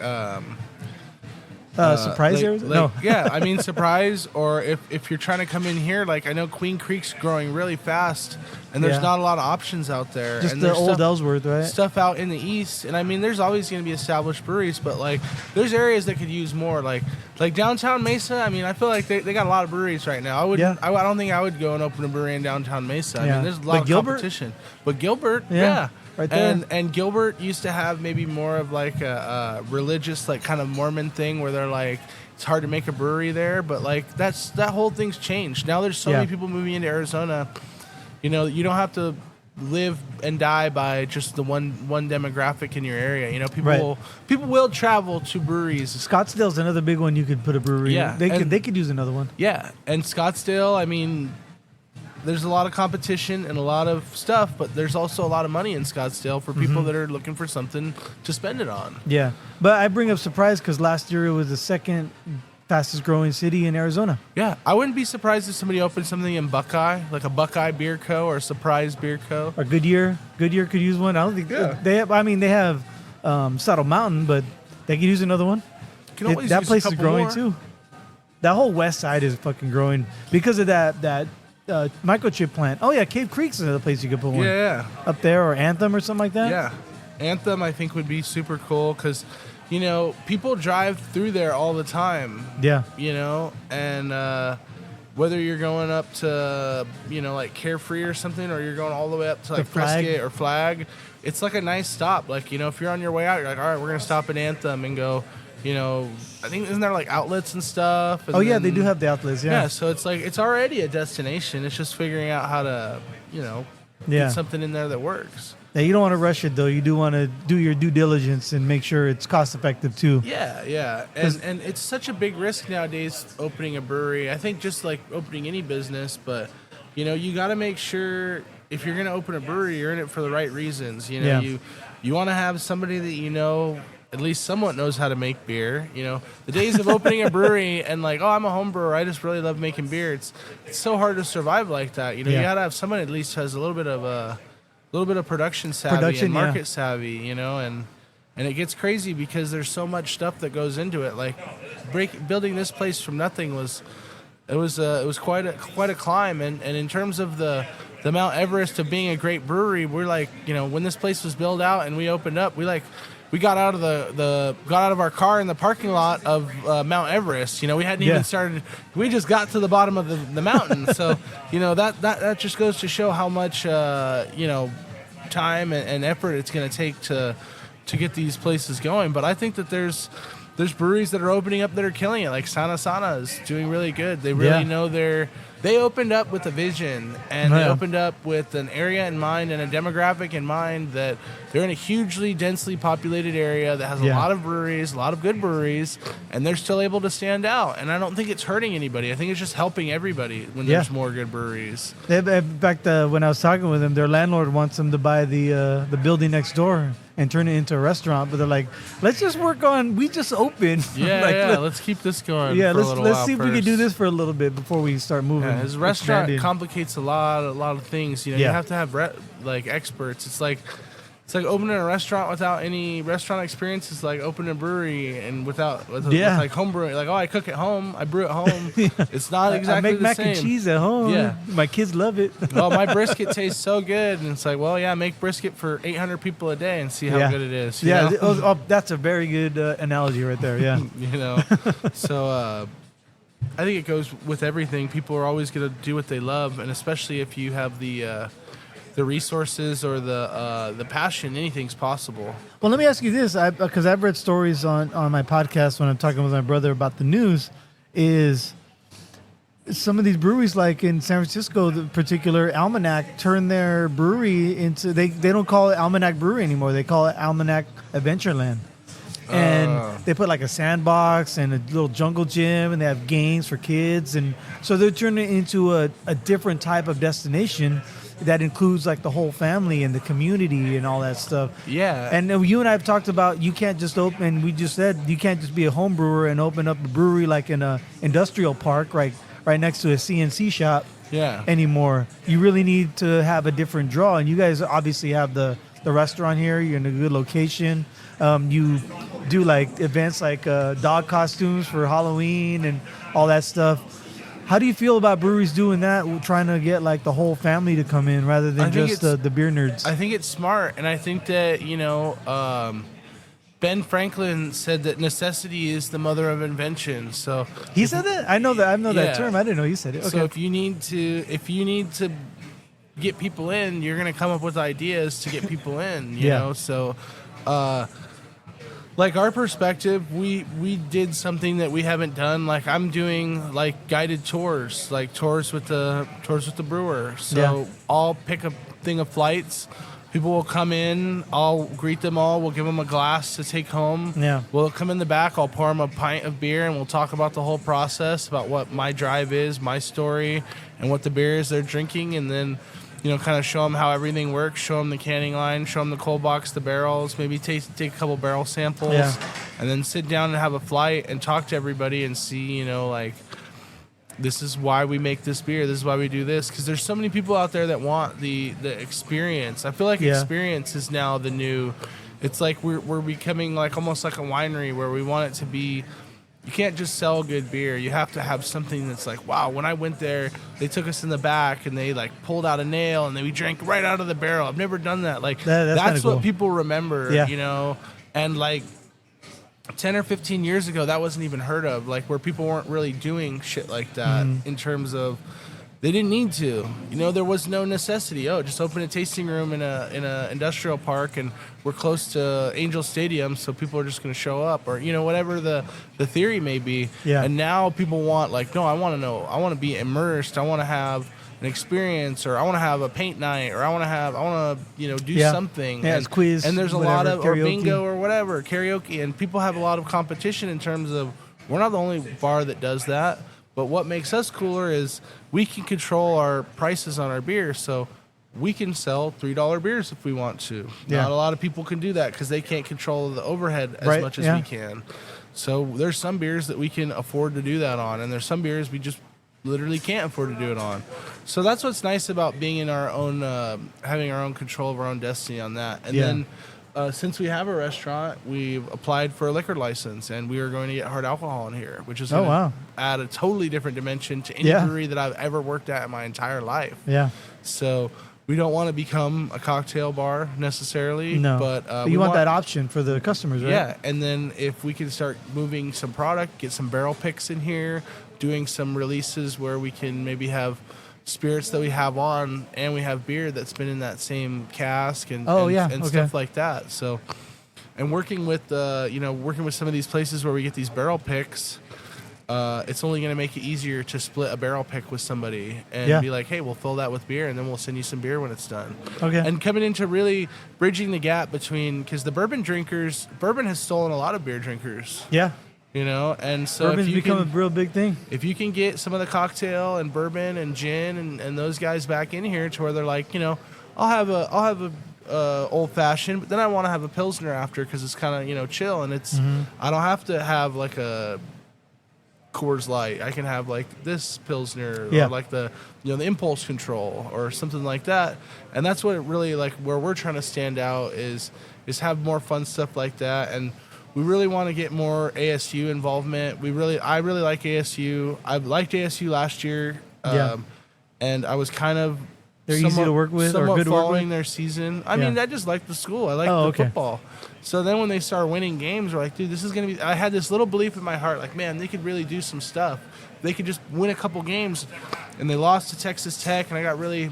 Surprise areas? No. Yeah, I mean Surprise, or if you're trying to come in here, like I know Queen Creek's growing really fast, and there's not a lot of options out there. Just and the old Ellsworth, right? Stuff out in the east, and I mean there's always going to be established breweries, but like there's areas that could use more, like downtown Mesa. I mean I feel like they got a lot of breweries right now. I don't think I would go and open a brewery in downtown Mesa. I mean there's a lot of competition. But Gilbert, right there. And Gilbert used to have maybe more of like a religious, like kind of Mormon thing where they're like, it's hard to make a brewery there, but like that whole thing's changed. Now there's so many people moving into Arizona. You know, you don't have to live and die by just the one demographic in your area. You know, people will travel to breweries. Scottsdale's another big one you could put a brewery. Yeah, they could use another one. Yeah, and Scottsdale, I mean, there's a lot of competition and a lot of stuff, but there's also a lot of money in Scottsdale for people that are looking for something to spend it on. Yeah, but I bring up Surprise because last year it was the second fastest growing city in Arizona. Yeah, I wouldn't be surprised if somebody opened something in Buckeye, like a Buckeye Beer Co. or a Surprise Beer Co. Or Goodyear. Goodyear could use one. I don't think they have. I mean, they have Saddle Mountain, but they could use another one. That place is growing too. That whole west side is fucking growing because of that microchip plant. Oh yeah, Cave Creek's another place you could put one. Yeah. Up there, or Anthem or something like that. Yeah. Anthem, I think, would be super cool because, people drive through there all the time. Yeah. And whether you're going up to, like Carefree or something, or you're going all the way up to like Prescott or Flag, it's like a nice stop. Like, if you're on your way out, you're like, all right, we're going to stop at Anthem and go, I think, isn't there like outlets and stuff? And yeah, they do have the outlets, yeah. Yeah, so it's like, it's already a destination. It's just figuring out how to, get something in there that works. Yeah, you don't want to rush it, though. You do want to do your due diligence and make sure it's cost effective, too. Yeah. And it's such a big risk nowadays opening a brewery. I think just like opening any business, but, you got to make sure if you're going to open a brewery, you're in it for the right reasons. You want to have somebody that at least somewhat knows how to make beer. The days of opening a brewery and like, I'm a home brewer, I just really love making beer. It's so hard to survive like that. You got to have someone at least who has a little bit of production savvy and market savvy, and it gets crazy because there's so much stuff that goes into it. Like building this place from nothing was quite a climb. And in terms of the Mount Everest of being a great brewery, we're like, when this place was built out and we opened up, we got out of our car in the parking lot of Mount Everest. We hadn't even started. We just got to the bottom of the mountain. So that just goes to show how much time and effort it's going to take to get these places going. But I think that there's breweries that are opening up that are killing it. Like Sana is doing really good. They really know they opened up with a vision, and they opened up with an area in mind and a demographic in mind that they're in a hugely densely populated area that has a lot of breweries, a lot of good breweries, and they're still able to stand out. And I don't think it's hurting anybody. I think it's just helping everybody when there's more good breweries. In fact, when I was talking with them, their landlord wants them to buy the building next door and turn it into a restaurant, but they're like, let's just work on, we just opened. Let's keep this going for a little while. Let's see if we can do this for a little bit before we start moving. His restaurant complicates a lot of things. You have to have experts. It's like opening a restaurant without any restaurant experience is like opening a brewery and with like home brewing. Like, I cook at home, I brew at home. It's not exactly the same. I make mac and cheese at home. Yeah, my kids love it. Well, my brisket tastes so good, and it's like, make brisket for 800 people a day and see how good it is. You know? That's a very good analogy right there. Yeah, So I think it goes with everything. People are always going to do what they love, and especially if you have the resources or the passion, anything's possible. Well, let me ask you this, because I've read stories on my podcast when I'm talking with my brother about the news, is some of these breweries, like in San Francisco, the particular Almanac, turn their brewery into, they don't call it Almanac Brewery anymore. They call it Almanac Adventureland. And they put like a sandbox and a little jungle gym, and they have games for kids. And so they're turning it into a different type of destination that includes like the whole family and the community and all that stuff. Yeah. And you and I have talked about, you can't just open, we just said, you can't just be a home brewer and open up a brewery like in a industrial park right next to a CNC shop anymore. You really need to have a different draw. And you guys obviously have the restaurant here. You're in a good location. You do like events like dog costumes for Halloween and all that stuff. How do you feel about breweries doing that, trying to get like the whole family to come in rather than just the beer nerds? I think it's smart, and I think that Ben Franklin said that necessity is the mother of invention. So he said that? I know that term. I didn't know he said it. Okay. So if you need to get people in, you're going to come up with ideas to get people in. You know, so. Like our perspective, we did something that we haven't done. Like I'm doing like guided tours, like tours with the brewer. So I'll pick a thing of flights. People will come in. I'll greet them all. We'll give them a glass to take home. Yeah. We'll come in the back. I'll pour them a pint of beer, and we'll talk about the whole process, about what my drive is, my story, and what the beer is they're drinking, and then kind of show them how everything works, show them the canning line, show them the cold box, the barrels, maybe take a couple barrel samples, and then sit down and have a flight and talk to everybody and see, like, this is why we make this beer, this is why we do this, because there's so many people out there that want the experience. I feel like experience is now the new, it's like we're becoming like almost like a winery where we want it to be you can't just sell good beer. You have to have something that's like, wow, when I went there, they took us in the back and they like pulled out a nail and then we drank right out of the barrel. I've never done that. Like that's what people remember, you know, and like 10 or 15 years ago, that wasn't even heard of, like where people weren't really doing shit like that in terms of they didn't need to. You know, there was no necessity. Oh, just open a tasting room in a industrial park and we're close to Angel Stadium, so people are just going to show up, or, you know, whatever the theory may be. Yeah. And now people want, like, no, I want to know. I want to be immersed. I want to have an experience, or I want to have a paint night, or I want to, you know, do something. Yeah, and, it's quiz. And there's a whatever, lot of, karaoke. or bingo or whatever, karaoke. And people have a lot of competition in terms of, we're not the only bar that does that. But what makes us cooler is we can control our prices on our beer. So we can sell $3 beers if we want to. Yeah. Not a lot of people can do that because they can't control the overhead as much as we can. So there's some beers that we can afford to do that on, and there's some beers we just literally can't afford to do it on. So that's what's nice about being in our own, having our own control of our own destiny on that. And then since we have a restaurant, we've applied for a liquor license, and we are going to get hard alcohol in here, which is going to add a totally different dimension to any brewery that I've ever worked at in my entire life. Yeah. So we don't want to become a cocktail bar necessarily. No. But you want that option for the customers, right? Yeah. And then if we can start moving some product, get some barrel picks in here, doing some releases where we can maybe have spirits that we have on, and we have beer that's been in that same cask and stuff like that. So, and working with some of these places where we get these barrel picks, it's only going to make it easier to split a barrel pick with somebody and be like, hey, we'll fill that with beer, and then we'll send you some beer when it's done. Okay. And coming into really bridging the gap between, because the bourbon has stolen a lot of beer drinkers. Yeah. You know, and so bourbon's become a real big thing. If you can get some of the cocktail and bourbon and gin and those guys back in here to where they're like, you know, I'll have a old fashioned, but then I want to have a pilsner after because it's kind of, you know, chill, and it's I don't have to have like a Coors Light. I can have like this pilsner or like the, you know, the impulse control or something like that. And that's what it really, like, where we're trying to stand out is have more fun stuff like that. And we really want to get more ASU involvement. I really like ASU. I liked ASU last year, and I was kind of easy to work with, or good to work following with? Their season. I mean, I just like the school. I like the football. So then when they start winning games, we're like, dude, this is gonna be. I had this little belief in my heart, like, man, they could really do some stuff. They could just win a couple games, and they lost to Texas Tech, and I got really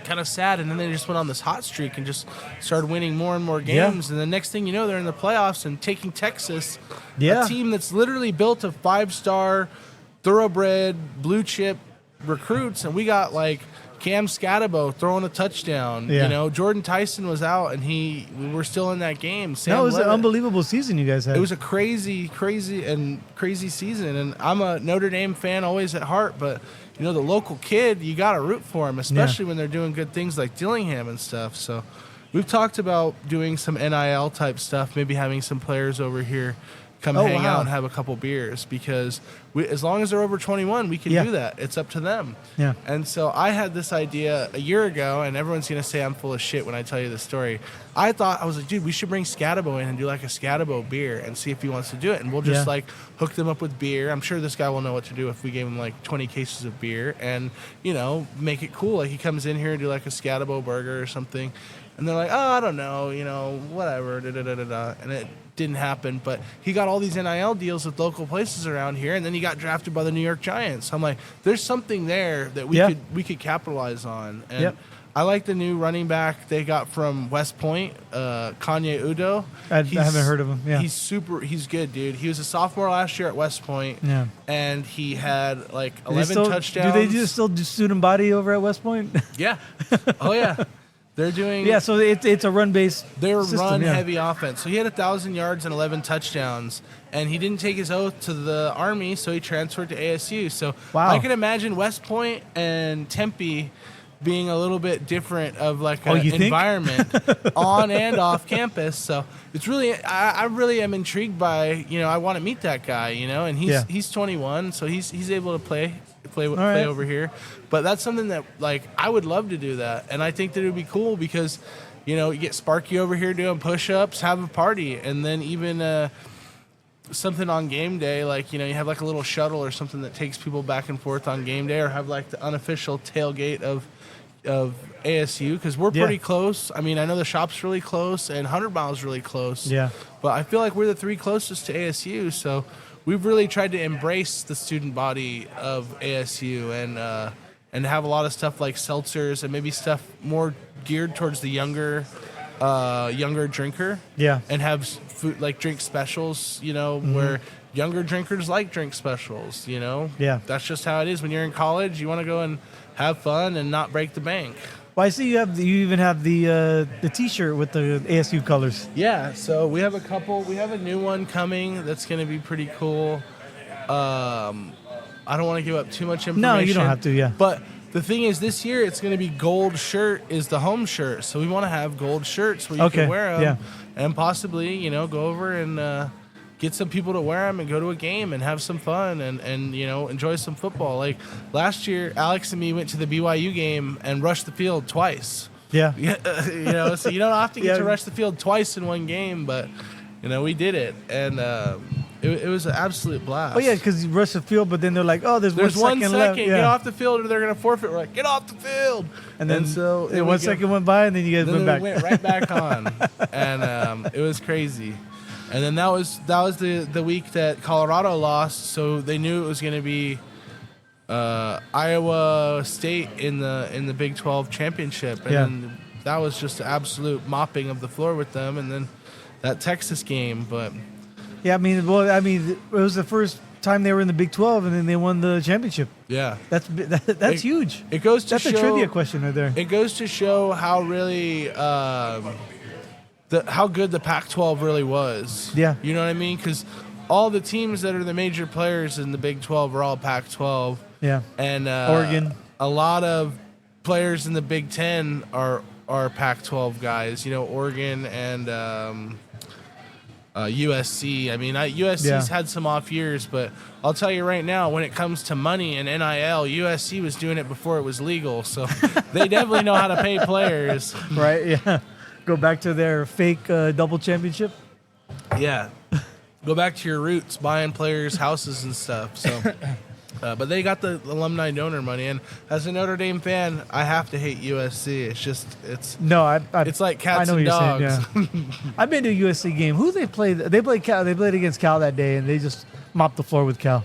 kind of sad, and then they just went on this hot streak and just started winning more and more games, and the next thing you know, they're in the playoffs and taking Texas, a team that's literally built of 5-star thoroughbred blue chip recruits, and we got like Cam Scatabo throwing a touchdown. You know, Jordan Tyson was out, and we were still in that game. That was an unbelievable season you guys had. It was a crazy season, and I'm a Notre Dame fan always at heart, but you know, the local kid, you got to root for him, especially when they're doing good things like Dillingham and stuff. So we've talked about doing some NIL type stuff, maybe having some players over here come hang out and have a couple beers, because as long as they're over 21, we can do that. It's up to them. Yeah. And so I had this idea a year ago, and everyone's going to say I'm full of shit when I tell you this story. I was like, dude, we should bring Scatabo in and do like a Scatabo beer and see if he wants to do it. And we'll just like hook them up with beer. I'm sure this guy will know what to do if we gave him like 20 cases of beer and, you know, make it cool. Like he comes in here and do like a Scatabo burger or something. And they're like, oh, I don't know, you know, whatever, da-da-da-da-da. And it didn't happen. But he got all these NIL deals with local places around here, and then he got drafted by the New York Giants. I'm like, there's something there that we could capitalize on. And I like the new running back they got from West Point, Kanye Udo. I haven't heard of him. Yeah. He's good, dude. He was a sophomore last year at West Point. Yeah. And he had like 11 touchdowns. Do they still do student body over at West Point? Yeah. Oh, yeah. They're doing... Yeah, so it's a run-based They're run-heavy offense. So he had 1,000 yards and 11 touchdowns, and he didn't take his oath to the Army, so he transferred to ASU. So I can imagine West Point and Tempe being a little bit different of like an environment on and off campus. So it's really... I really am intrigued by, you know, I want to meet that guy, you know, and he's 21, so he's able to play over here. But that's something that, like, I would love to do that. And I think that it would be cool because, you know, you get Sparky over here doing push-ups, have a party, and then even something on game day, like, you have like a little shuttle or something that takes people back and forth on game day, or have like the unofficial tailgate of ASU, because we're pretty close. I mean, I know the shop's really close and 100 Mile's really close. Yeah. But I feel like we're the three closest to ASU, so we've really tried to embrace the student body of ASU and have a lot of stuff like seltzers and maybe stuff more geared towards the younger drinker. Yeah. And have food like drink specials, where younger drinkers like drink specials, Yeah. That's just how it is. When you're in college, you want to go and have fun and not break the bank. Well, I see you even have the T-shirt with the ASU colors. Yeah, so we have a couple. We have a new one coming that's going to be pretty cool. I don't want to give up too much information. No, you don't have to, yeah. But the thing is, this year it's going to be gold shirt is the home shirt. So we want to have gold shirts where you can wear them. Yeah. And possibly, go over and get some people to wear them and go to a game and have some fun and enjoy some football. Like last year, Alex and me went to the BYU game and rushed the field twice. Yeah. So you don't often get to rush the field twice in one game, but we did it, and it was an absolute blast. Oh yeah, because you rush the field, but then they're like, "Oh, there's 1 second left. Get off the field, or they're gonna forfeit." We're like, "Get off the field!" And then 1 second went by, and then you guys went back. Went right back on, and it was crazy. And then that was the week that Colorado lost, so they knew it was going to be Iowa State in the Big 12 championship, and then that was just an absolute mopping of the floor with them. And then that Texas game, but yeah, I mean, it was the first time they were in the Big 12, and then they won the championship. Yeah, that's huge. It goes to that's show, a trivia question right there. It goes to show how really. How good the Pac-12 really was. Yeah. You know what I mean? Because all the teams that are the major players in the Big 12 are all Pac-12. Yeah. And Oregon. A lot of players in the Big 10 are Pac-12 guys. Oregon and USC. I mean, USC's had some off years, but I'll tell you right now, when it comes to money and NIL, USC was doing it before it was legal. So they definitely know how to pay players. Right, yeah. Go back to their fake double championship. Yeah, go back to your roots, buying players' houses and stuff. So, but they got the alumni donor money, and as a Notre Dame fan, I have to hate USC. It's like cats and dogs. Saying, yeah. I've been to a USC game. Who they played? They played Cal. They played against Cal that day, and they just mopped the floor with Cal.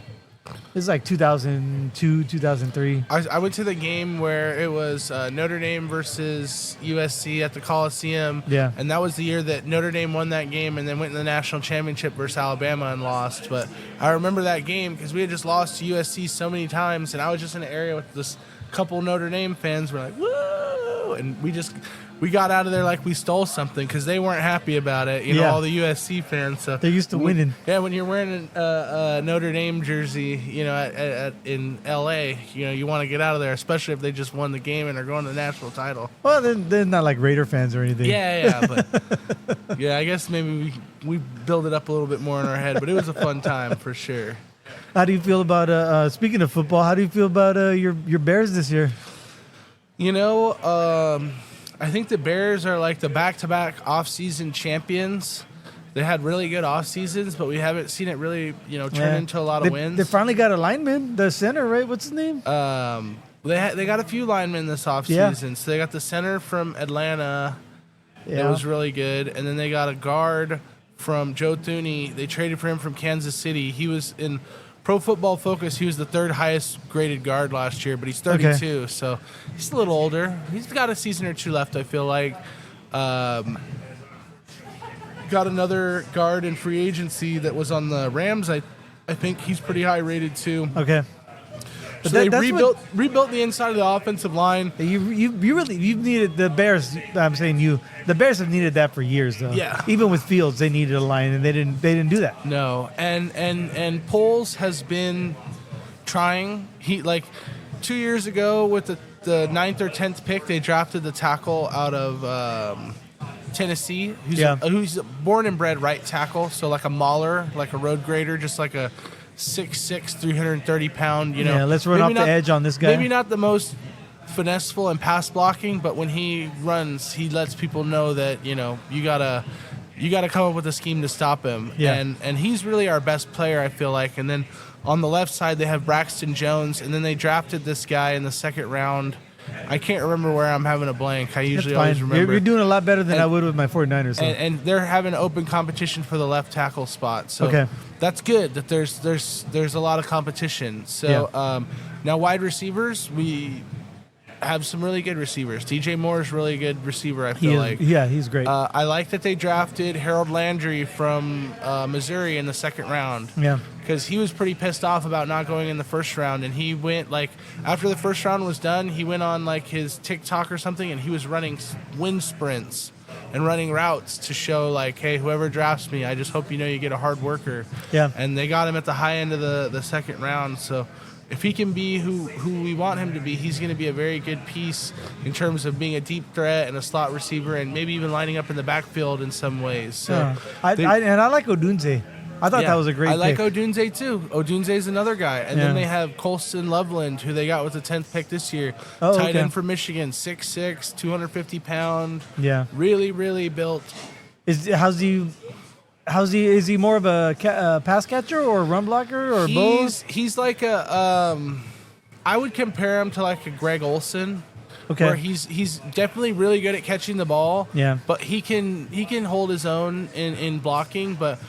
It was like 2002, 2003. I went to the game where it was Notre Dame versus USC at the Coliseum. Yeah. And that was the year that Notre Dame won that game and then went in the national championship versus Alabama and lost. But I remember that game because we had just lost to USC so many times, and I was just in an area with this couple Notre Dame fans. We're like, woo! And we got out of there like we stole something because they weren't happy about it. All the USC fans. So they're used to winning. Yeah, when you're wearing a Notre Dame jersey, in LA, you want to get out of there, especially if they just won the game and are going to the national title. Well, they're not like Raider fans or anything. Yeah, but I guess maybe we build it up a little bit more in our head. But it was a fun time for sure. How do you feel about speaking of football? How do you feel about your Bears this year? I think the Bears are like the back-to-back off-season champions. They had really good off-seasons, but we haven't seen it really, turn into a lot of wins. They finally got a lineman, the center, right? What's his name? They got a few linemen this off-season. So they got the center from Atlanta. Yeah. That was really good. And then they got a guard from Joe Thuney. They traded for him from Kansas City. He was in Pro Football Focus. He was the third highest graded guard last year, but he's 32, so he's a little older. He's got a season or two left, I feel like. Got another guard in free agency that was on the Rams. I think he's pretty high rated too. Okay. So they rebuilt the inside of the offensive line. You've needed the Bears. I'm saying the Bears have needed that for years, though. Yeah. Even with Fields, they needed a line, and they didn't do that. No, and Poles has been trying. He 2 years ago with the 9th or 10th pick, they drafted the tackle out of Tennessee, who's born and bred right tackle, so like a mauler, like a road grader, just like a 6'6", 330-pound, Yeah, let's run off the edge on this guy. Maybe not the most finesseful and pass blocking, but when he runs, he lets people know that, you gotta you got to come up with a scheme to stop him. Yeah. And he's really our best player, I feel like. And then on the left side, they have Braxton Jones, and then they drafted this guy in the second round. I can't remember where I'm having a blank. I usually always remember. You're doing a lot better than I would with my 49ers. So. And they're having open competition for the left tackle spot. So that's good that there's a lot of competition. So now wide receivers, we have some really good receivers. DJ Moore is really a good receiver, I feel like. Yeah, he's great. I like that they drafted Harold Landry from Missouri in the second round. Yeah. Because he was pretty pissed off about not going in the first round. And he went, like, after the first round was done, he went on, like, his TikTok or something, and he was running wind sprints and running routes to show, like, hey, whoever drafts me, I just hope you know you get a hard worker. Yeah. And they got him at the high end of the second round. So if he can be who we want him to be, he's going to be a very good piece in terms of being a deep threat and a slot receiver and maybe even lining up in the backfield in some ways. So I like Odunze. I thought that was a great pick. I like Odunze too. Odunze's another guy. And then they have Colston Loveland, who they got with the 10th pick this year. Tight end from Michigan, 6'6", 250 pound. Yeah. Really, really built. Is he more of a pass catcher or a run blocker or both? He's like a I would compare him to like a Greg Olson. Okay. Where he's definitely really good at catching the ball. Yeah. But he can hold his own in blocking, but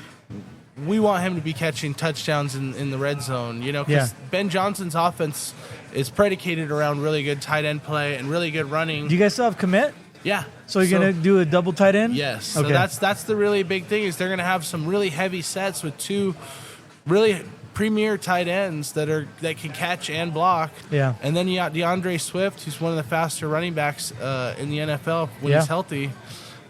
we want him to be catching touchdowns in the red zone, you know, because Ben Johnson's offense is predicated around really good tight end play and really good running. Do you guys still have commit? Yeah. So you're going to do a double tight end? Yes. Okay. So that's the really big thing is they're going to have some really heavy sets with two really premier tight ends that can catch and block. Yeah. And then you got DeAndre Swift, who's one of the faster running backs in the NFL when he's healthy.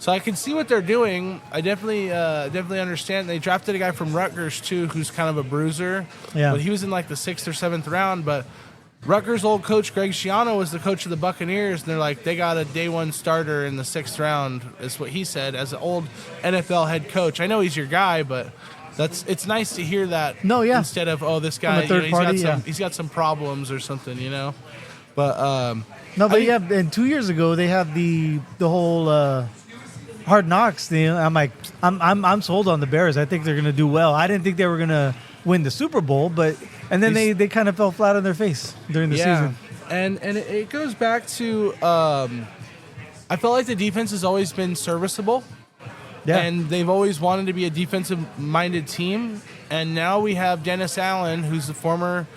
So I can see what they're doing. I definitely understand. They drafted a guy from Rutgers too, who's kind of a bruiser. Yeah. But he was in like the 6th or 7th round. But Rutgers' old coach Greg Schiano was the coach of the Buccaneers, and they're like they got a day one starter in the 6th round. Is what he said as an old NFL head coach. I know he's your guy, but it's nice to hear that. No, yeah. Instead of this guy, he's got some problems or something, you know. But and 2 years ago they have the whole. Hard Knocks thing. I'm like, I'm sold on the Bears. I think they're going to do well. I didn't think they were going to win the Super Bowl, and then they kind of fell flat on their face during the season. And it goes back to I felt like the defense has always been serviceable. Yeah. And they've always wanted to be a defensive-minded team. And now we have Dennis Allen, who's the former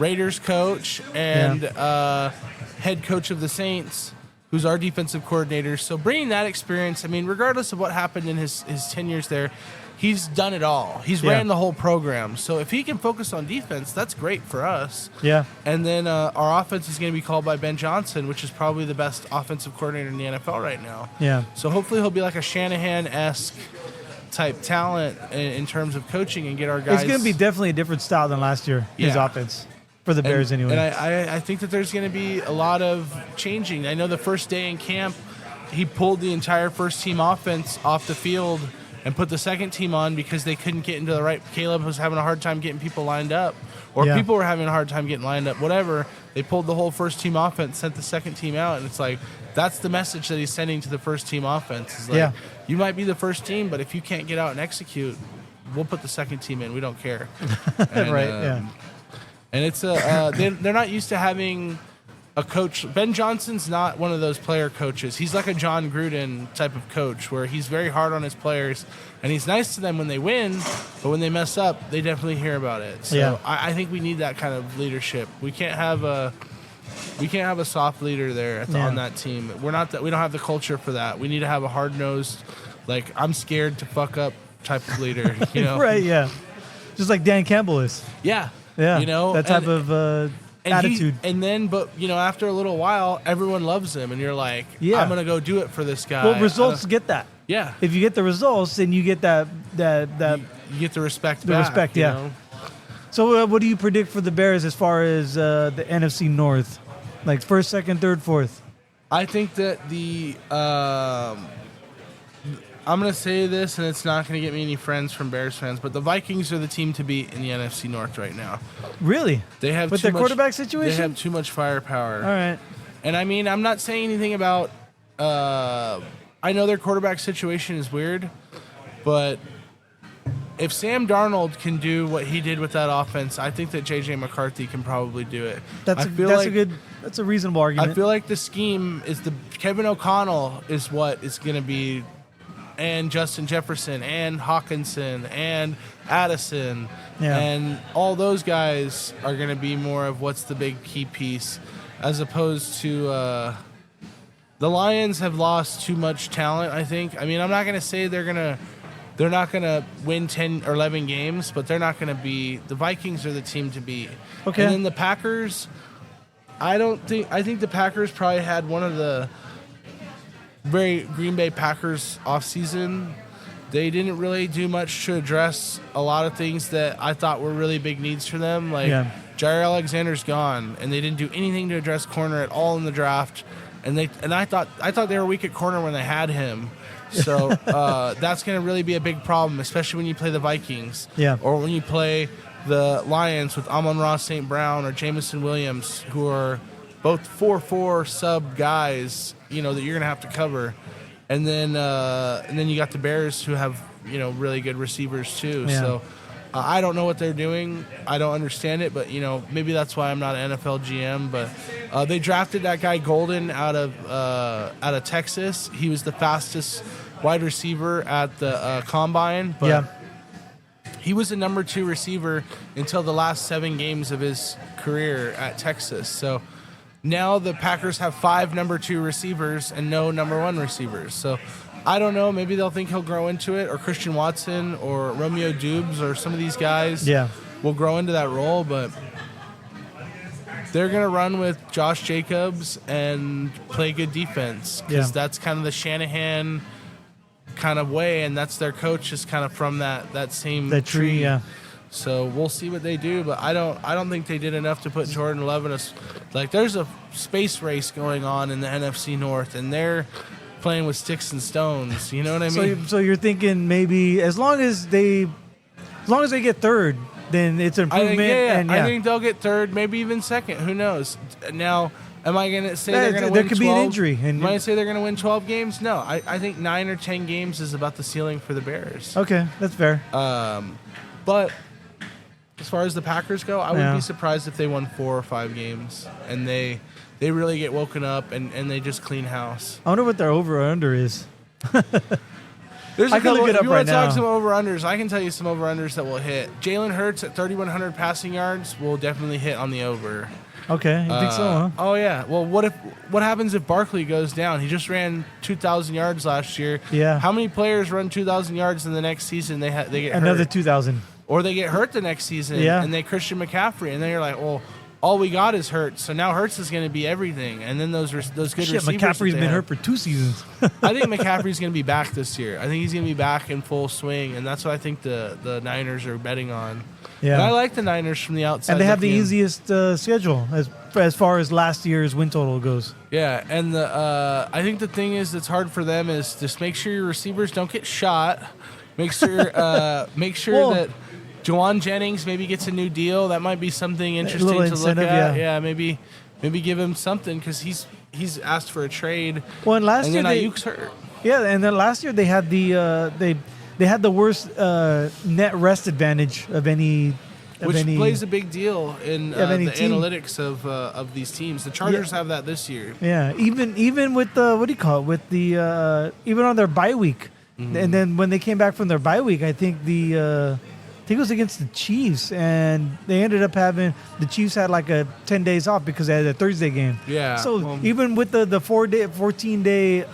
Raiders coach and head coach of the Saints, who's our defensive coordinator. So bringing that experience, I mean, regardless of what happened in his 10 years there, he's done it all. He's ran the whole program. So if he can focus on defense, that's great for us. Yeah. And then our offense is going to be called by Ben Johnson, which is probably the best offensive coordinator in the NFL right now. Yeah. So hopefully he'll be like a Shanahan-esque type talent in terms of coaching and get our guys. It's going to be definitely a different style than last year, his offense. For the Bears, anyway. And I think that there's going to be a lot of changing. I know the first day in camp, he pulled the entire first-team offense off the field and put the second team on because they couldn't get into the right. Caleb was having a hard time getting people lined up, or people were having a hard time getting lined up, whatever. They pulled the whole first-team offense, sent the second team out, and it's like that's the message that he's sending to the first-team offense. Is like, you might be the first team, but if you can't get out and execute, we'll put the second team in. We don't care. And, And it's they're not used to having a coach. Ben Johnson's not one of those player coaches. He's like a John Gruden type of coach where he's very hard on his players and he's nice to them when they win, but when they mess up, they definitely hear about it. So I think we need that kind of leadership. We can't have a soft leader there on that team. We don't have the culture for that. We need to have a hard-nosed, like I'm scared to fuck up type of leader. You know? Right? Yeah. Just like Dan Campbell is. Yeah. Yeah, you know, that type of attitude. But after a little while, everyone loves him, and you're like, I'm gonna go do it for this guy. Well, results get that. Yeah, if you get the results, then you get that you get the respect. You know? So, what do you predict for the Bears as far as the NFC North, like first, second, third, fourth? I think that I'm going to say this, and it's not going to get me any friends from Bears fans, but the Vikings are the team to beat in the NFC North right now. Really? They have with their quarterback situation? They have too much firepower. All right. And I mean, I'm not saying anything about I know their quarterback situation is weird, But if Sam Darnold can do what he did with that offense, I think that J.J. McCarthy can probably do it. That's a reasonable argument. I feel like the scheme is Kevin O'Connell is what it's going to be, and Justin Jefferson and Hawkinson and Addison and all those guys are going to be more of what's the big key piece, as opposed to the Lions have lost too much talent, I think. I mean, I'm not going to say they're not going to win 10 or 11 games, but they're not going to be – the Vikings are the team to beat. Okay. And then the Packers, I think the Packers probably had one of the very Green Bay Packers offseason. They didn't really do much to address a lot of things that I thought were really big needs for them. Like Jair Alexander's gone, and they didn't do anything to address corner at all in the draft. And I thought they were weak at corner when they had him. So that's going to really be a big problem, especially when you play the Vikings. Yeah. Or when you play the Lions with Amon-Ra St. Brown or Jameson Williams, who are both 4-4 sub guys, that you're going to have to cover. And then you got the Bears, who have, really good receivers too. Yeah. So I don't know what they're doing. I don't understand it, but, maybe that's why I'm not an NFL GM. But they drafted that guy Golden out of Texas. He was the fastest wide receiver at the Combine. But he was the number 2 receiver until the last 7 games of his career at Texas. So now the Packers have 5 number 2 receivers and no number 1 receivers. So I don't know. Maybe they'll think he'll grow into it, or Christian Watson or Romeo Dubes or some of these guys will grow into that role. But they're going to run with Josh Jacobs and play good defense, because that's kind of the Shanahan kind of way, and that's their coach is kind of from that same tree. Yeah. So we'll see what they do, but I don't think they did enough to put Jordan Love in there's a space race going on in the NFC North, and they're playing with sticks and stones. You know what I mean? So you're thinking maybe as long as they get third, then it's an improvement. I think they'll get third, maybe even second. Who knows? Now, am I going to say they're going to win 12? There could be an injury. Am I going to say they're going to win 12 games? No. I think 9 or 10 games is about the ceiling for the Bears. Okay, that's fair. But as far as the Packers go, I wouldn't be surprised if they won 4 or 5 games and they really get woken up and they just clean house. I wonder what their over or under is. There's a couple. If you want to talk some over-unders, I can tell you some over-unders that will hit. Jalen Hurts at 3,100 passing yards will definitely hit on the over. Okay, you think so, huh? Oh, yeah. Well, what happens if Barkley goes down? He just ran 2,000 yards last year. Yeah. How many players run 2,000 yards in the next season? They get hurt? Another 2,000. Or they get hurt the next season, and they Christian McCaffrey, and then you're like, well, all we got is Hurts, so now Hurts is going to be everything. And then those good receivers. McCaffrey's been hurt for 2 seasons. I think McCaffrey's going to be back this year. I think he's going to be back in full swing, and that's what I think the Niners are betting on. Yeah, and I like the Niners from the outside. And they have the easiest schedule as far as last year's win total goes. Yeah, and I think the thing is that's hard for them is just make sure your receivers don't get shot. Make sure that Juwan Jennings maybe gets a new deal. That might be something interesting to look at. Yeah, maybe give him something because he's asked for a trade. Well, and last year Ayuk's hurt. Yeah, and then last year they had the worst net rest advantage of any. Which plays a big deal in the analytics of these teams. The Chargers have that this year. Yeah, even with the what do you call it? With the even on their bye week, and then when they came back from their bye week, I think it was against the Chiefs, and they ended up having the Chiefs had like a 10 days off because they had a Thursday game. Yeah. So even with the 14-day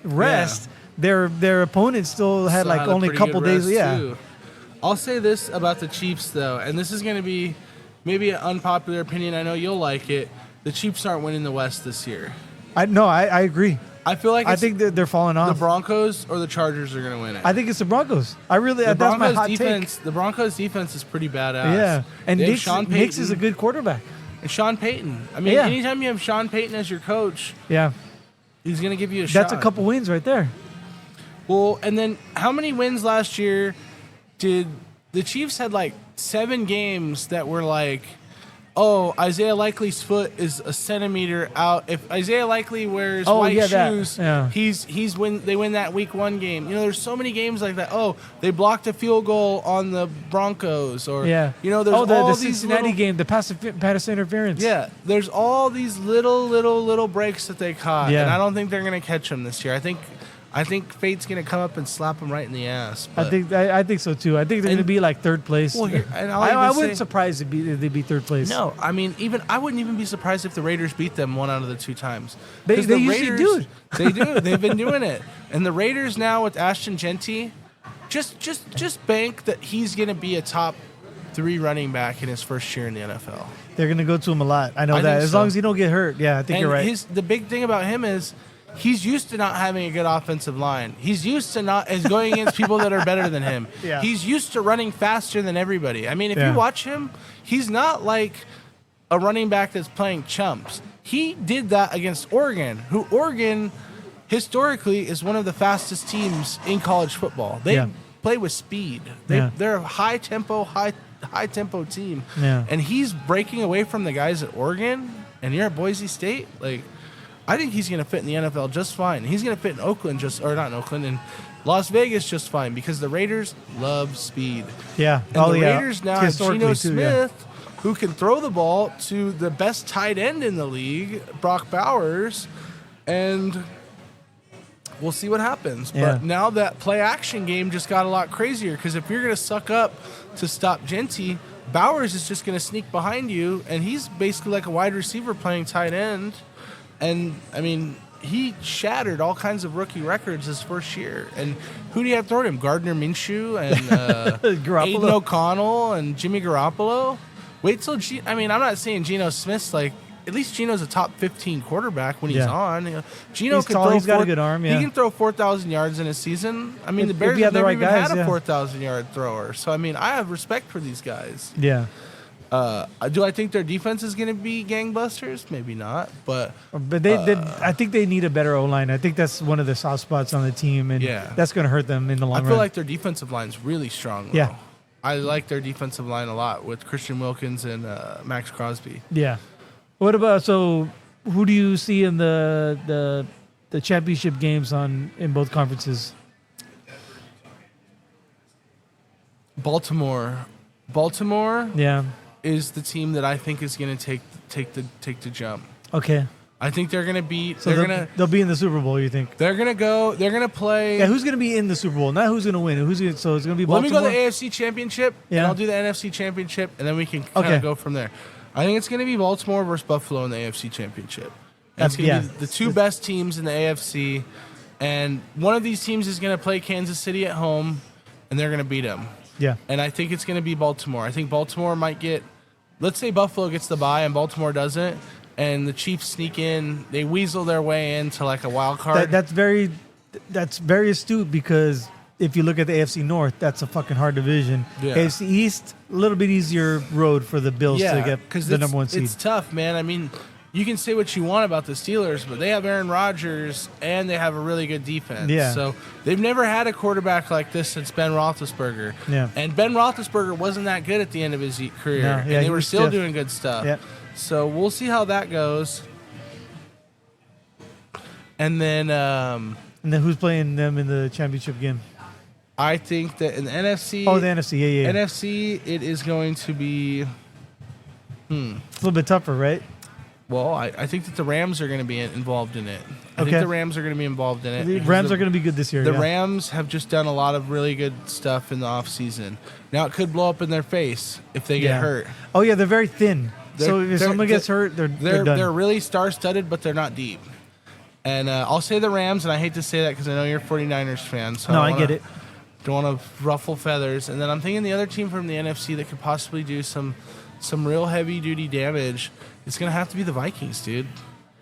rest, their opponents still had like only a couple days. Too. I'll say this about the Chiefs though, and this is going to be maybe an unpopular opinion. I know you'll like it. The Chiefs aren't winning the West this year. I agree. I feel like I think they're falling off. The Broncos or the Chargers are going to win it. I think it's the Broncos. That's my hot defense. Take. The Broncos defense is pretty badass. Yeah, and Nix is a good quarterback. And Sean Payton. I mean, anytime you have Sean Payton as your coach, he's going to give you a shot. That's a couple wins right there. Well, and then how many wins last year did the Chiefs had like 7 games that were like, oh, Isaiah Likely's foot is a centimeter out. If Isaiah Likely wears white shoes, they win that week 1 game. You know, there's so many games like that. Oh, they blocked a field goal on the Broncos, or you know, there's all the these Cincinnati game, the pass interference. Yeah, there's all these little breaks that they caught, and I don't think they're gonna catch them this year. I think fate's gonna come up and slap them right in the ass. I think so too. I think they're gonna be like 3rd place. Well, I wouldn't surprise if they'd be 3rd place. No, I mean, I wouldn't even be surprised if the Raiders beat them 1 out of the 2 times. They usually do it. They do. They've been doing it. And the Raiders now with Ashton Genty, just bank that he's gonna be a top 3 running back in his first year in the NFL. They're gonna go to him a lot. I know that. As long as he don't get hurt. Yeah, I think you're right. The big thing about him is, he's used to not having a good offensive line. He's used to going against people that are better than him. Yeah. He's used to running faster than everybody. I mean, if you watch him, he's not like a running back that's playing chumps. He did that against Oregon, who Oregon historically is one of the fastest teams in college football. They play with speed. They're a high tempo team. Yeah. And he's breaking away from the guys at Oregon, and you're at Boise State, like, I think he's going to fit in the NFL just fine. He's going to fit in in Las Vegas just fine, because the Raiders love speed. Yeah. And the Raiders now have Geno Smith, who can throw the ball to the best tight end in the league, Brock Bowers, and we'll see what happens. Yeah. But now that play-action game just got a lot crazier, because if you're going to suck up to stop Genty, Bowers is just going to sneak behind you, and he's basically like a wide receiver playing tight end. And, I mean, he shattered all kinds of rookie records his first year. And who do you have throwing him? Gardner Minshew and Aiden O'Connell and Jimmy Garoppolo? Wait till I'm not saying Geno Smith's like, at least Geno's a top 15 quarterback when he's on. Geno can throw. He's got a good arm. Yeah. He can throw 4,000 yards in a season. I mean, the Bears have never even had a 4,000-yard thrower. So, I mean, I have respect for these guys. Yeah. Do I think their defense is going to be gangbusters? Maybe not, but I think they need a better O-line. I think that's one of the soft spots on the team, and that's going to hurt them in the long run. I feel like their defensive line's really strong, though. Yeah. I like their defensive line a lot with Christian Wilkins and Max Crosby. Yeah. What about, so who do you see in the championship games in both conferences? Baltimore. Yeah. Is the team that I think is going to take the jump. Okay. I think they're going to beat. So they'll be in the Super Bowl. You think they're going to go? They're going to play. Yeah. Who's going to be in the Super Bowl? Not who's going to win. So it's going to be Baltimore. Let me go to the AFC Championship. Yeah. And I'll do the NFC Championship, and then we can kind of go from there. I think it's going to be Baltimore versus Buffalo in the AFC Championship. That's going to be the two best teams in the AFC, and one of these teams is going to play Kansas City at home, and they're going to beat them. Yeah. And I think it's going to be Baltimore. I think Baltimore might get, let's say Buffalo gets the bye and Baltimore doesn't, and the Chiefs sneak in, they weasel their way into like a wild card. That's very astute, because if you look at the AFC North, that's a fucking hard division. Yeah. AFC East, a little bit easier road for the Bills to get the number 1 seed. It's tough, man. I mean, you can say what you want about the Steelers, but they have Aaron Rodgers and they have a really good defense. Yeah. So they've never had a quarterback like this since Ben Roethlisberger. Yeah. And Ben Roethlisberger wasn't that good at the end of his career, and they were still doing good stuff. Yeah. So we'll see how that goes. And then who's playing them in the championship game? I think that in the NFC. Oh, the NFC, yeah. NFC, it is going to be. It's a little bit tougher, right? Well, I think that the Rams are going to be involved in it. I think the Rams are going to be involved in it. The Rams are going to be good this year. The Rams have just done a lot of really good stuff in the offseason. Now, it could blow up in their face if they get hurt. Oh, yeah, they're very thin. So if someone gets hurt, they're done. They're really star-studded, but they're not deep. And I'll say the Rams, and I hate to say that because I know you're a 49ers fan. So no, I get it. Don't want to ruffle feathers. And then I'm thinking the other team from the NFC that could possibly do some real heavy-duty damage, it's going to have to be the Vikings, dude.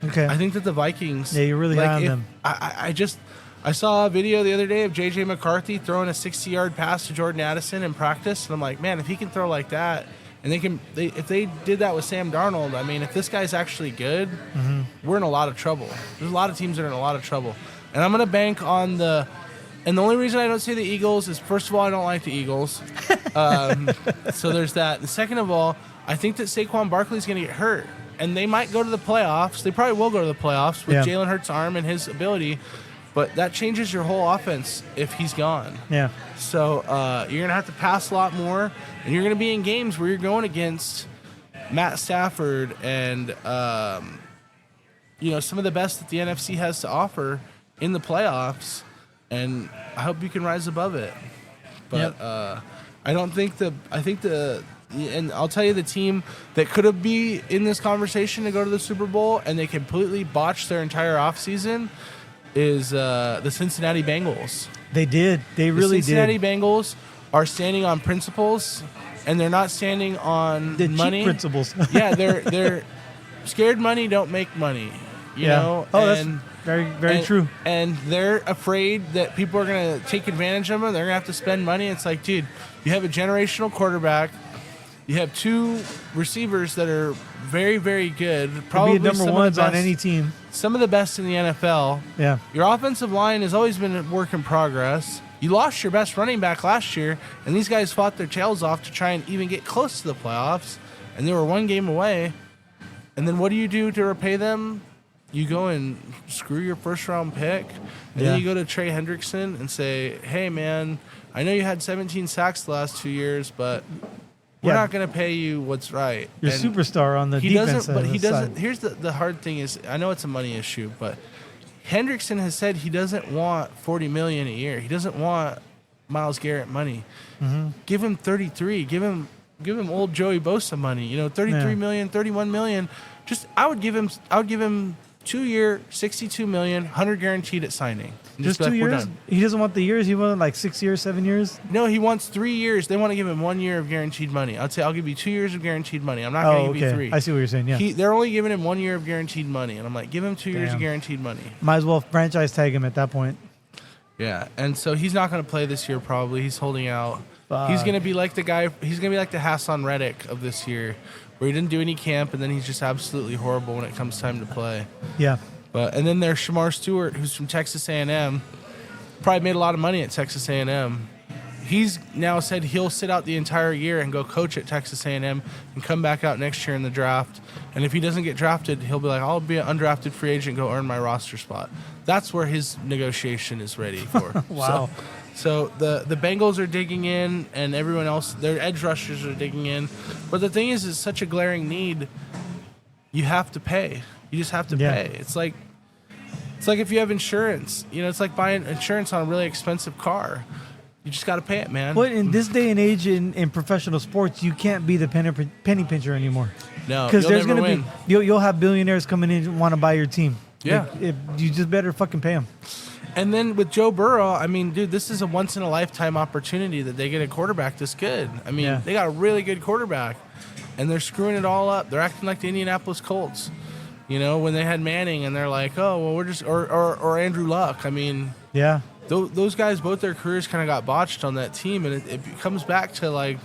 Okay. I think that the Vikings... Yeah, you're really high on them. I saw a video the other day of J.J. McCarthy throwing a 60-yard pass to Jordan Addison in practice, and I'm like, man, if he can throw like that, and if they did that with Sam Darnold, I mean, if this guy's actually good, we're in a lot of trouble. There's a lot of teams that are in a lot of trouble. And I'm going to bank on the... And the only reason I don't say the Eagles is, first of all, I don't like the Eagles. So there's that. And second of all, I think that Saquon Barkley's going to get hurt, and they might go to the playoffs. They probably will go to the playoffs with Jalen Hurts' arm and his ability, but that changes your whole offense if he's gone. Yeah. So you're going to have to pass a lot more, and you're going to be in games where you're going against Matt Stafford and some of the best that the NFC has to offer in the playoffs, and I hope you can rise above it. But and I'll tell you, the team that could have been in this conversation to go to the Super Bowl and they completely botched their entire offseason is the Cincinnati Bengals. They did. They really did. The Cincinnati Bengals are standing on principles, and they're not standing on the money. Cheap principles. Yeah, they're scared money don't make money. You know? Oh, that's very, very true. And they're afraid that people are going to take advantage of them. They're going to have to spend money. It's like, dude, you have a generational quarterback. You have 2 receivers that are very, very good. Probably number ones on any team. Some of the best in the NFL. Yeah. Your offensive line has always been a work in progress. You lost your best running back last year, and these guys fought their tails off to try and even get close to the playoffs, and they were 1 game away. And then what do you do to repay them? You go and screw your first-round pick, and then you go to Trey Hendrickson and say, hey, man, I know you had 17 sacks the last 2 years, but we're not going to pay you what's right. Your superstar on the defense side. Here's the hard thing is, I know it's a money issue, but Hendrickson has said he doesn't want $40 million a year. He doesn't want Myles Garrett money. Mm-hmm. Give him 33. Give him old Joey Bosa money. 33 million, 31 million. I would give him 2-year, $62 million, 100 guaranteed at signing. Just 2 years? He doesn't want the years. He wanted like 6 years, 7 years? No, he wants 3 years. They want to give him 1 year of guaranteed money. I'd say I'll give you 2 years of guaranteed money. I'm not going to give you 3. I see what you're saying, yeah. They're only giving him 1 year of guaranteed money. And I'm like, give him 2 years of guaranteed money. Might as well franchise tag him at that point. Yeah, and so he's not going to play this year probably. He's holding out. He's going to be like the Hassan Reddick of this year, where he didn't do any camp, and then he's just absolutely horrible when it comes time to play. Yeah. And then there's Shamar Stewart, who's from Texas A&M. Probably made a lot of money at Texas A&M. He's now said he'll sit out the entire year and go coach at Texas A&M and come back out next year in the draft. And if he doesn't get drafted, he'll be like, I'll be an undrafted free agent, go earn my roster spot. That's where his negotiation is ready for. Wow. So the Bengals are digging in, and everyone else, their edge rushers are digging in. But the thing is, it's such a glaring need. You have to pay. You just have to pay. It's like if you have insurance. It's like buying insurance on a really expensive car. You just got to pay it, man. But in this day and age in professional sports, you can't be the penny pincher anymore. No, because there's going to be you'll have billionaires coming in and want to buy your team. Yeah, you just better fucking pay them. And then with Joe Burrow, I mean, dude, this is a once in a lifetime opportunity that they get a quarterback this good. I mean, they got a really good quarterback, and they're screwing it all up. They're acting like the Indianapolis Colts. When they had Manning, and they're like, oh, well, we're just or Andrew Luck. I mean, yeah. Those guys, both their careers kind of got botched on that team, and it comes back to like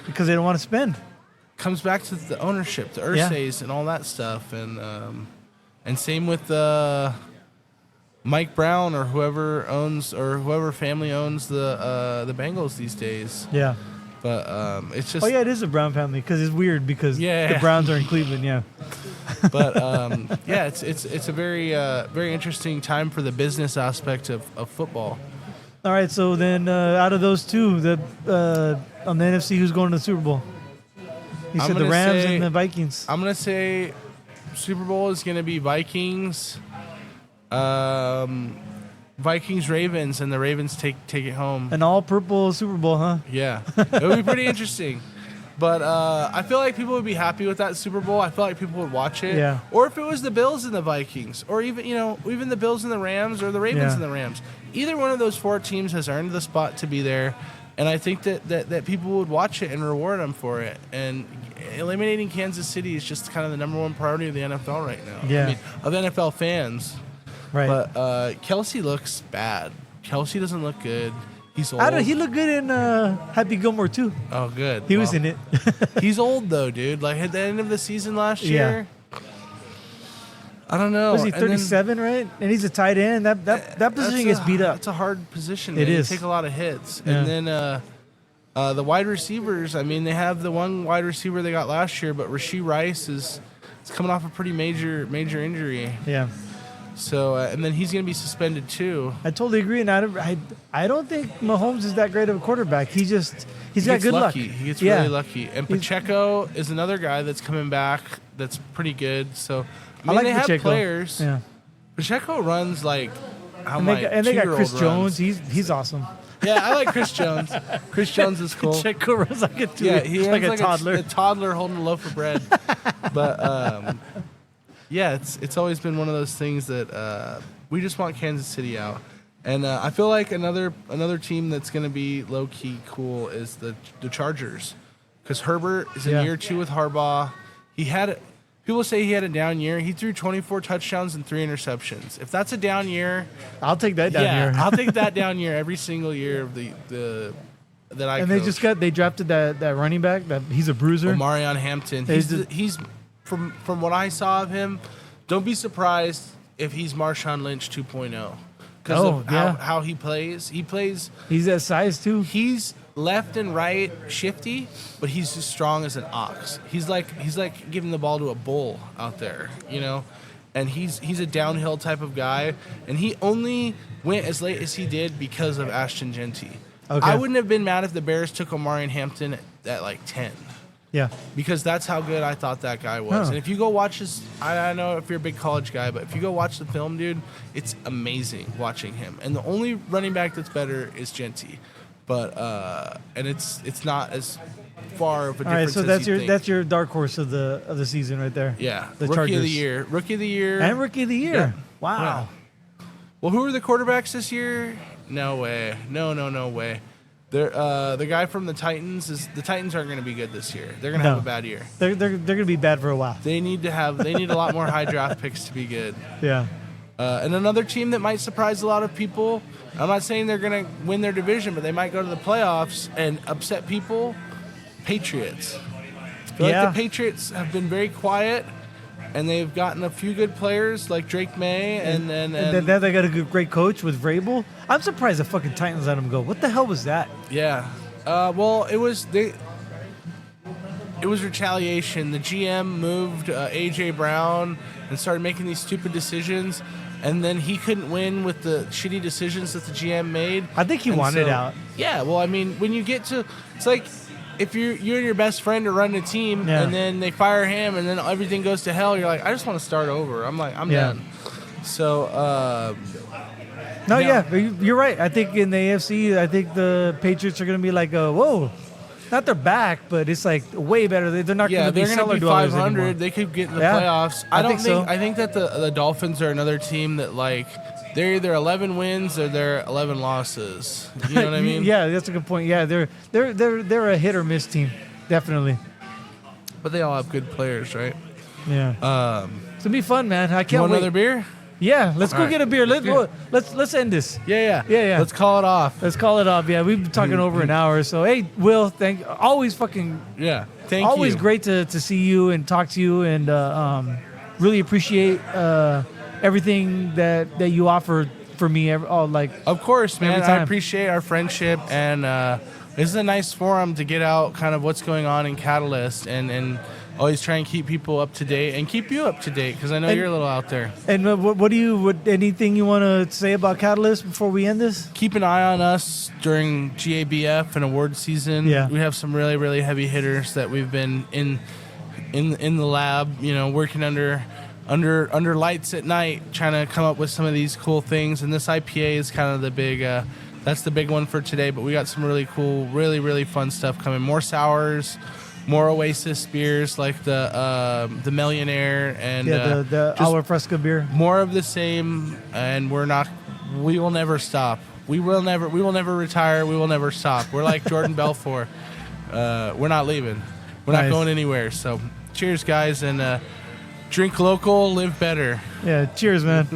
because they don't want to spend. Comes back to the ownership, the Ursays, and all that stuff, and same with Mike Brown or whoever family owns the Bengals these days. Yeah, but it's just it is a Brown family because it's weird because the Browns are in Cleveland. Yeah. But it's a very very interesting time for the business aspect of football. All right, so then out of those two, on the NFC, who's going to the Super Bowl? You said the Rams and the Vikings. I'm gonna say Super Bowl is gonna be Vikings, Ravens, and the Ravens take it home. An all purple Super Bowl, huh? Yeah, it would be pretty interesting. But I feel like people would be happy with that Super Bowl. I feel like people would watch it. Yeah. Or if it was the Bills and the Vikings, or even the Bills and the Rams, or the Ravens and the Rams. Either one of those 4 teams has earned the spot to be there, and I think that people would watch it and reward them for it. And eliminating Kansas City is just kind of the number one priority of the NFL right now. Yeah. I mean, of NFL fans. Right. But Kelsey looks bad. Kelsey doesn't look good. He's old. He looked good in Happy Gilmore too. Oh, good. He was in it. He's old though, dude. Like at the end of the season last year. I don't know. Was he 37, right? And he's a tight end. That position gets beat up. It's a hard position. It is. You take a lot of hits. Yeah. And then The wide receivers, I mean, they have the one wide receiver they got last year, but Rashee Rice is coming off a pretty major injury. Yeah. So, and then he's going to be suspended too. I totally agree, and I don't think Mahomes is that great of a quarterback. He's got good luck. He gets really lucky. And Pacheco is another guy that's coming back that's pretty good. So, I mean, like they Pacheco. have players. Yeah. Pacheco runs like how And they got Chris runs. Jones. He's awesome. Yeah, I like Chris Jones. Chris Jones is cool. Pacheco runs like a he like runs a toddler. A toddler holding a loaf of bread. But yeah, it's always been one of those things that we just want Kansas City out. And I feel like another team that's going to be low-key cool is the Chargers. Because Herbert is in year 2 with Harbaugh. People say he had a down year. He threw 24 touchdowns and 3 interceptions. If that's a down year, I'll take that down year. I'll take that down year every single year of the that I. And coach. they drafted that running back that he's a bruiser. Marion Hampton. He's from what I saw of him. Don't be surprised if he's Marshawn Lynch 2.0 because of how he plays. He's that size too. He's left and right shifty, but he's as strong as an ox. He's like giving the ball to a bull out there, you know. And he's a downhill type of guy, and he only went as late as he did because of Ashton Genty. Okay. I wouldn't have been mad if the Bears took Omarion Hampton at like 10. Yeah. Because that's how good I thought that guy was. Huh. And if you go watch his, I know if you're a big college guy, but if you go watch the film, dude, it's amazing watching him. And the only running back that's better is Genty. But and it's not as far of a difference. All right, so as you think. that's your dark horse of the season right there. Yeah, the rookie Chargers. of the year, and rookie of the year. Yeah. Wow. Yeah. Well, who are the quarterbacks this year? No way. No way. The guy from the Titans aren't going to be good this year. They're going to have a bad year. They're going to be bad for a while. They need a lot more high draft picks to be good. Yeah. And another team that might surprise a lot of people. I'm not saying they're going to win their division, but they might go to the playoffs and upset people. Patriots. I feel like the Patriots have been very quiet, and they've gotten a few good players like Drake May, and then they got a great coach with Vrabel. I'm surprised the fucking Titans let him go. What the hell was that? Yeah. Well, it was retaliation. The GM moved A.J. Brown and started making these stupid decisions, and then he couldn't win with the shitty decisions that the GM made. I think he wanted out. Yeah, well, I mean, when you get to, it's like if you and your best friend are running a team, and then they fire him, and then everything goes to hell, you're like, I just want to start over. I'm done. So, you're right. I think in the AFC, I think the Patriots are going to be like, whoa. Not they're back, but it's like way better. They're not going to be cellar dwellers 500. anymore. They could get in the playoffs. I think so. I think that the Dolphins are another team that like they're either 11 wins or they're 11 losses. You know what I mean? Yeah, that's a good point. Yeah, they're a hit or miss team, definitely. But they all have good players, right? Yeah. It's gonna be fun, man. I can't want wait. another beer? Yeah, let's go right. get a beer. Let's end this. Yeah. Let's call it off. Let's call it off. Yeah, we've been talking over an hour. So hey, Will, thank you. Great to see you and talk to you, and really appreciate everything that you offer for me. Of course, man. I appreciate our friendship, and this is a nice forum to get out kind of what's going on in Catalyst, and always try and keep people up to date and keep you up to date because I know you're a little out there. And anything you want to say about Catalyst before we end this? Keep an eye on us during GABF and award season. Yeah. We have some really, really heavy hitters that we've been in the lab, working under lights at night, trying to come up with some of these cool things. And this IPA is kind of the big, that's the big one for today. But we got some really cool, really, really fun stuff coming. More sours, more Oasis beers like the Millionaire and the Agua Fresca beer. More of the same, and we will never stop. We will never retire. We will never stop. We're like Jordan Belfort. We're not leaving. We're not going anywhere. So cheers, guys, and drink local, live better. Yeah, cheers, man.